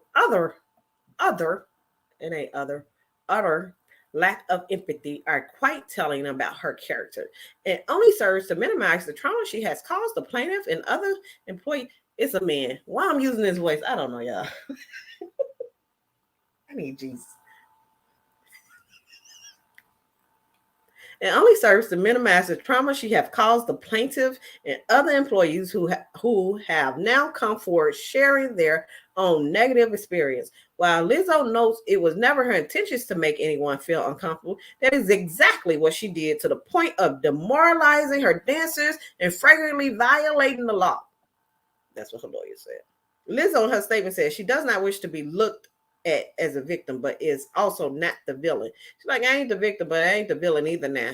lack of empathy are quite telling about her character. It only serves to minimize the trauma she has caused the plaintiff and other employees. It's a man. Why I'm using this voice, I don't know, y'all. I need Jesus. It only serves to minimize the trauma she has caused the plaintiff and other employees who have now come forward sharing their own negative experience. While Lizzo notes it was never her intentions to make anyone feel uncomfortable, that is exactly what she did, to the point of demoralizing her dancers and flagrantly violating the law. That's what her lawyer said. Lizzo in her statement says she does not wish to be looked at as a victim, but is also not the villain. She's like, I ain't the victim, but I ain't the villain either now.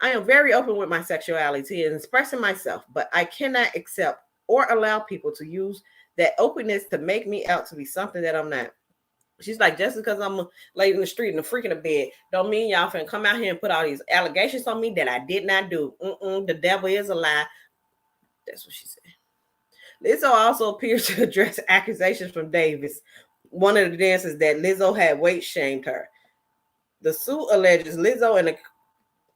I am very open with my sexuality and expressing myself, but I cannot accept or allow people to use that openness to make me out to be something that I'm not. She's like, just because I'm laid in the street and a freak in the bed, don't mean y'all finna come out here and put all these allegations on me that I did not do. The devil is a lie. That's what she said. Lizzo also appears to address accusations from Davis, one of the dancers, that Lizzo had weight shamed her. The suit alleges Lizzo and the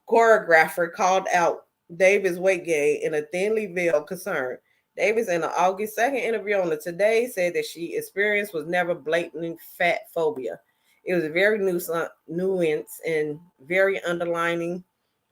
choreographer called out Davis' weight gain in a thinly veiled concern. Davis, in an August 2nd interview on the Today, said that she experienced was never blatant fat phobia. It was a very nuance and very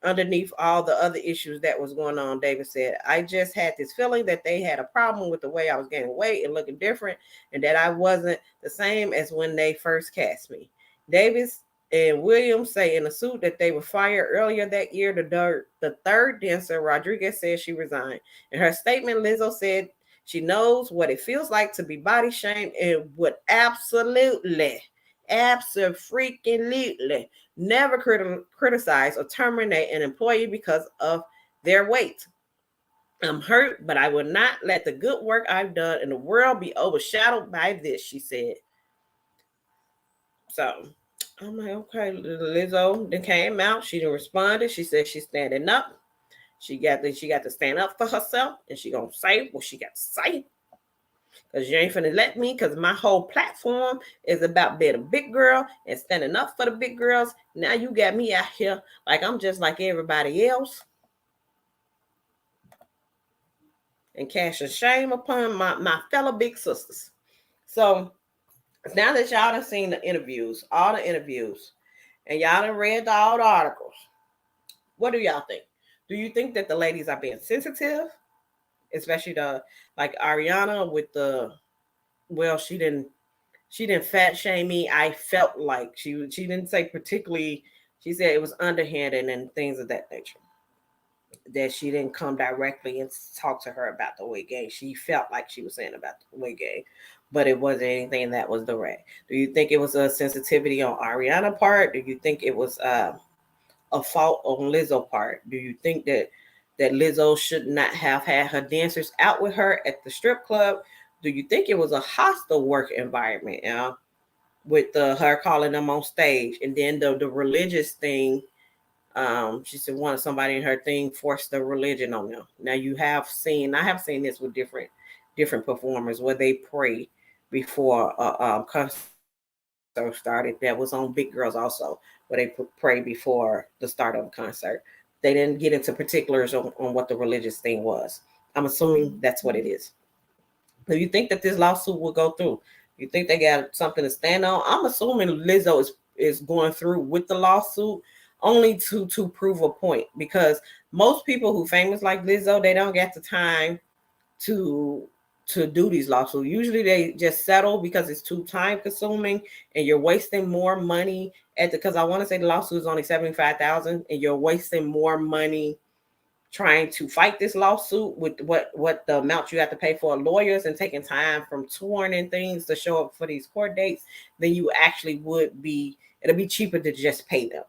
underneath all the other issues that was going on. Davis said, I just had this feeling that they had a problem with the way I was gaining weight and looking different, and that I wasn't the same as when they first cast me. Davis and Williams say in the suit that they were fired earlier that year. The third dancer, Rodriguez, said she resigned. In her statement, Lizzo said she knows what it feels like to be body shamed and would absolutely never criticize or terminate an employee because of their weight. I'm hurt, but I will not let the good work I've done in the world be overshadowed by this, she said. So I'm like, okay, Lizzo then came out. She done responded. She said she's standing up. She got to stand up for herself, and she gonna say what she got to say. Cause you ain't finna let me, cause my whole platform is about being a big girl and standing up for the big girls. Now you got me out here like I'm just like everybody else. And casting shame upon my fellow big sisters. So now that y'all done seen the interviews, all the interviews, and y'all done read all the articles, what do y'all think? Do you think that the ladies are being sensitive? Especially the like Ariana with the she didn't fat shame me. I felt like she didn't say particularly, she said it was underhanded and things of that nature. That she didn't come directly and talk to her about the weight gain. She felt like she was saying about the weight gain, but it wasn't anything that was direct. Do you think it was a sensitivity on Ariana's part? Do you think it was a fault on Lizzo's part? Do you think that Lizzo should not have had her dancers out with her at the strip club? Do you think it was a hostile work environment, with her calling them on stage, and then the religious thing? She said wanted somebody in her thing forced the religion on them. Now I have seen this with different performers where they pray before concert started. That was on Big Girls also, where they pray before the start of a concert. They didn't get into particulars on what the religious thing was. I'm assuming that's what it is. Do you think that this lawsuit will go through? You think they got something to stand on? I'm assuming Lizzo is going through with the lawsuit only to prove a point, because most people who famous like Lizzo, they don't get the time to do these lawsuits. Usually they just settle because it's too time consuming and you're wasting more money because I want to say the lawsuit is only $75,000 and you're wasting more money trying to fight this lawsuit with what the amount you have to pay for lawyers and taking time from touring and things to show up for these court dates, then you actually would be, it'll be cheaper to just pay them.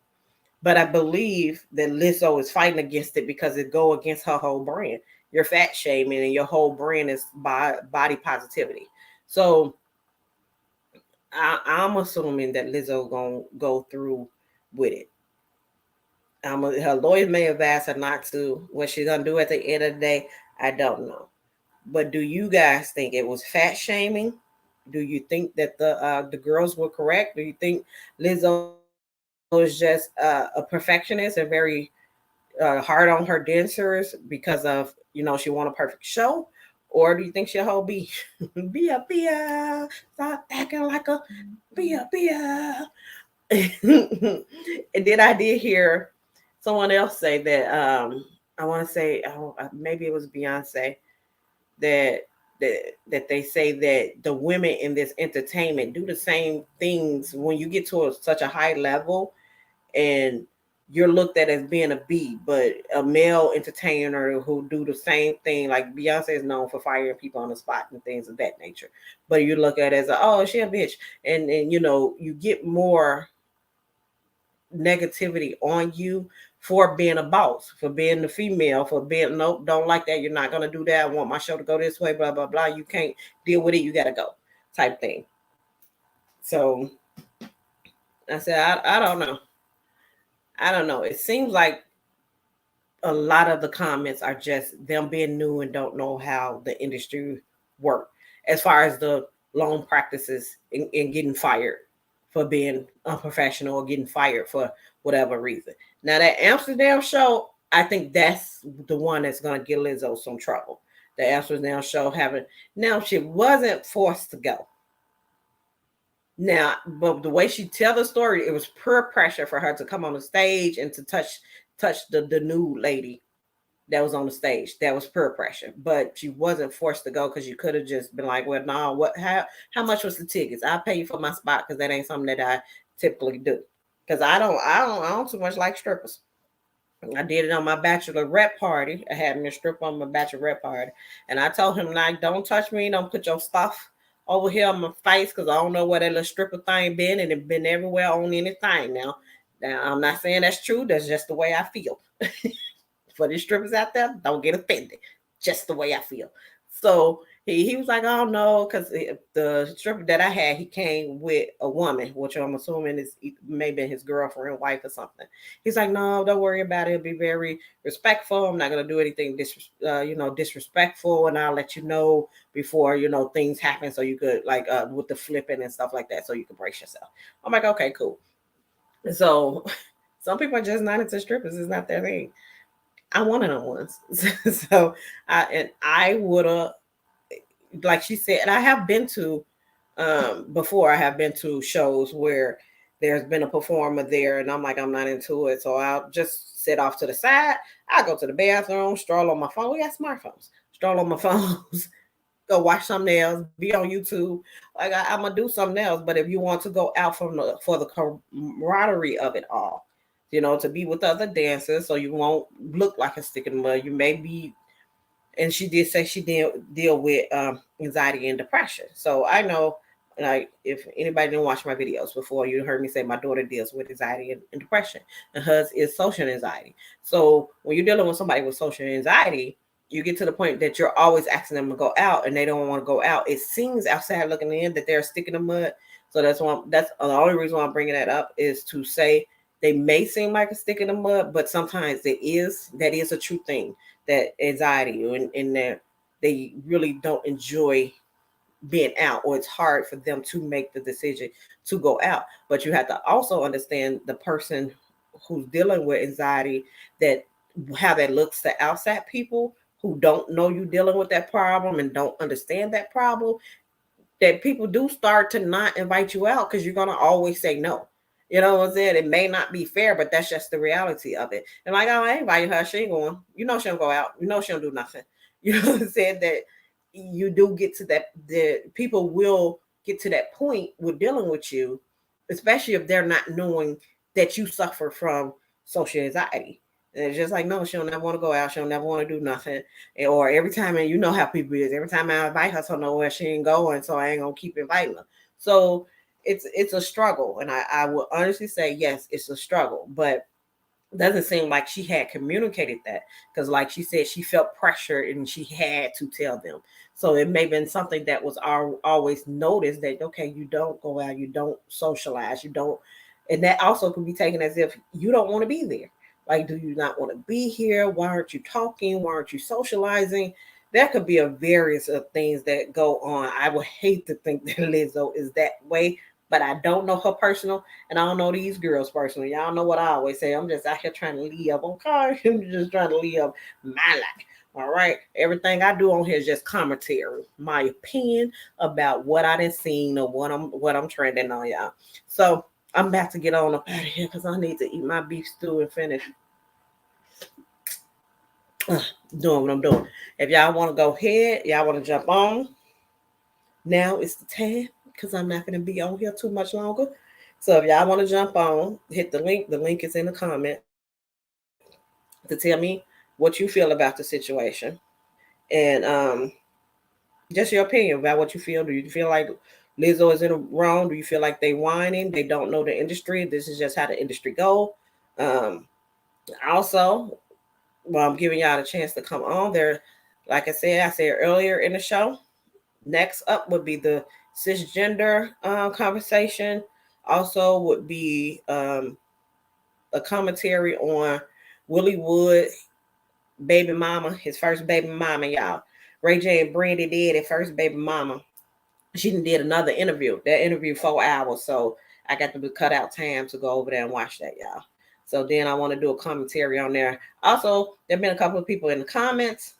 But I believe that Lizzo is fighting against it because it go against her whole brand. You're fat shaming and your whole brand is body positivity. So I'm assuming that Lizzo gonna go through with it. Her lawyers may have asked her not to. What she's gonna do at the end of the day, I don't know. But do you guys think it was fat shaming? Do you think that the girls were correct? Do you think Lizzo was just a perfectionist and very hard on her dancers because of she want a perfect show? Or do you think she'll whole be stop acting like a be? And then I did hear someone else say that I want to say maybe it was Beyonce that they say that the women in this entertainment do the same things when you get to such a high level and you're looked at as being a B, but a male entertainer who do the same thing, like Beyonce is known for firing people on the spot and things of that nature. But you look at it as she a bitch, and you get more negativity on you for being a boss, for being the female, for being nope, don't like that, you're not gonna do that, I want my show to go this way, blah blah blah, you can't deal with it, you gotta go, type thing. So I said I don't know. It seems like a lot of the comments are just them being new and don't know how the industry works as far as the loan practices and getting fired for being unprofessional or getting fired for whatever reason. Now that Amsterdam show, I think that's the one that's going to get Lizzo some trouble. The Amsterdam show now she wasn't forced to go. Now, but the way she tell the story, it was pure pressure for her to come on the stage and to touch the new lady that was on the stage. That was pure pressure, but she wasn't forced to go because you could have just been like, well, no, how much was the tickets? I'll pay you for my spot because that ain't something that I typically do. Because I don't too much like strippers. I did it on my bachelorette party. I had me a strip on my bachelorette party, and I told him, like, don't touch me, don't put your stuff over here on my face because I don't know where that little stripper thing been, and it been everywhere on anything. Now I'm not saying that's true. That's just the way I feel. For these strippers out there, don't get offended. just the way I feel. So he was like, oh no, because the stripper that I had, he came with a woman, which I'm assuming is maybe his girlfriend, wife, or something. He's like, no, don't worry about it. Be very respectful. I'm not gonna do anything disrespectful, and I'll let you know before things happen, so you could like with the flipping and stuff like that, so you can brace yourself. I'm like, okay, cool. So some people are just not into strippers. It's not their thing. I wanted them once, so I would have, like she said, and I have been to before. I have been to shows where there's been a performer there, and I'm like, I'm not into it, so I'll just sit off to the side. I go to the bathroom, stroll on my phone. We got smartphones. Stroll on my phones, go watch something else, be on YouTube. Like I'm gonna do something else. But if you want to go out for the camaraderie of it all, to be with other dancers, so you won't look like a stick in the mud. You may be, and she did say she did deal with anxiety and depression. So I know, like, if anybody didn't watch my videos before, you heard me say my daughter deals with anxiety and depression, and hers is social anxiety. So when you're dealing with somebody with social anxiety, you get to the point that you're always asking them to go out, and they don't want to go out. It seems outside looking in that they're sticking in the mud. So that's the only reason why I'm bringing that up, is to say they may seem like a stick in the mud, but sometimes that is a true thing. That anxiety and that they really don't enjoy being out, or it's hard for them to make the decision to go out. But you have to also understand the person who's dealing with anxiety, that how that looks to outside people who don't know you dealing with that problem and don't understand that problem, that people do start to not invite you out because you're going to always say no. You know what I'm saying? It may not be fair, but that's just the reality of it. And like, oh, I ain't inviting her. She ain't going. She don't go out. She don't do nothing. You know what I'm saying? That you do get to that. The people will get to that point with dealing with you, especially if they're not knowing that you suffer from social anxiety. And it's just like, no, she don't never want to go out. She don't never want to do nothing. Or every time, and you know how people is, every time I invite her to nowhere, she ain't going, so I ain't gonna keep inviting her. So it's a struggle. And I will honestly say, yes, it's a struggle, but it doesn't seem like she had communicated that, because like she said, she felt pressure and she had to tell them. So it may have been something that was always noticed, that, okay, you don't go out, you don't socialize, you don't, and that also could be taken as if you don't want to be there. Like, do you not want to be here? Why aren't you talking? Why aren't you socializing? There could be a various of things that go on. I would hate to think that Lizzo is that way, but I don't know her personal, and I don't know these girls personally. Y'all know what I always say. I'm just out here trying to live. Okay, I'm just trying to live my life. All right. Everything I do on here is just commentary, my opinion about what I done seen or what I'm trending on, y'all. So I'm about to get on up out of here because I need to eat my beef stew and finish doing what I'm doing. If y'all want to go ahead, y'all want to jump on, now is the time, because I'm not going to be on here too much longer. So if y'all want to jump on, hit the link. The link is in the comment to tell me what you feel about the situation, and just your opinion about what you feel. Do you feel like Lizzo is in the wrong? Do you feel like they whining? They don't know the industry. This is just how the industry go. Also, well, I'm giving y'all a chance to come on there. Like I said earlier in the show, next up would be the cisgender conversation. Also would be a commentary on Willie Wood, baby mama, his first baby mama, y'all. Ray J and Brandy did at first baby mama. She did another interview. That interview 4 hours, so I got to cut out time to go over there and watch that, y'all. So then I want to do a commentary on there. Also, there have been a couple of people in the comments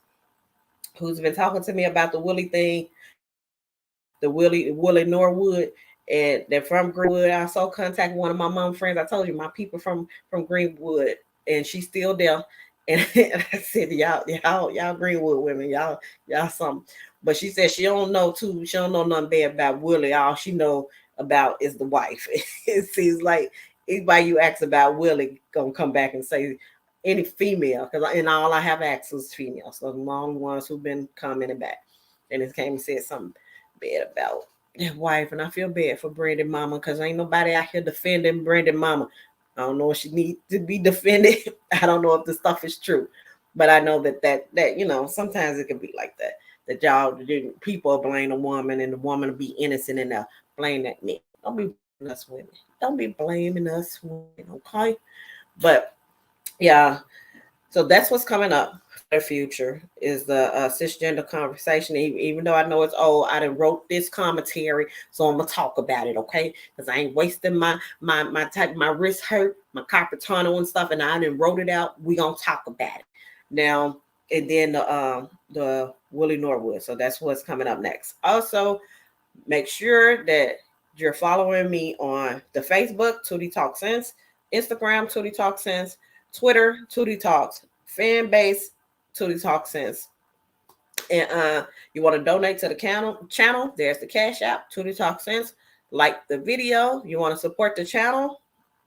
who's been talking to me about the Willie thing, the Willie Norwood, and they're from Greenwood. I also contacted one of my mom friends. I told you my people from Greenwood, and she's still there. And I said, y'all Greenwood women, y'all something. But she said she don't know nothing bad about Willie. All she know about is the wife. It seems like anybody you ask about Willie gonna come back and say any female, because in all I have asked was females. So I'm the only ones who've been commenting back. And it came and said something bad about that wife, and I feel bad for Brandon mama, because ain't nobody out here defending Brandon mama. I don't know if she needs to be defended. I don't know if the stuff is true, But I know that you know, sometimes it can be like that. That y'all people blame the woman and the woman will be innocent and they'll blame that man. Don't be blaming us women. Don't be blaming us women, okay? But yeah, so that's what's coming up for the future is the cisgender conversation. Even though I know it's old, I done wrote this commentary, so I'm gonna talk about it, okay? Because I ain't wasting my wrist hurt, my carpal tunnel and stuff, and I done wrote it out. We gonna talk about it now. And then the Willie Norwood. So that's what's coming up next. Also, make sure that you're following me on the Facebook, Tootie Talk Sense, Instagram, Tootie Talk Sense, Twitter, Tootie Talks, fan base, Tootie Talk Sense. And you want to donate to the channel, there's the Cash App, Tootie Talk Sense. Like the video. You want to support the channel,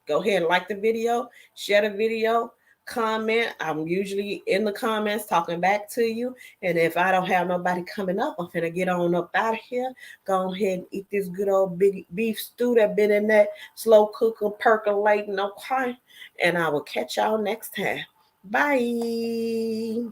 go ahead and like the video, share the video, comment. I'm usually in the comments talking back to you. And if I don't have nobody coming up, I'm finna get on up out of here. Go ahead and eat this good old big beef stew that been in that slow cooker percolating, okay? And I will catch y'all next time. Bye.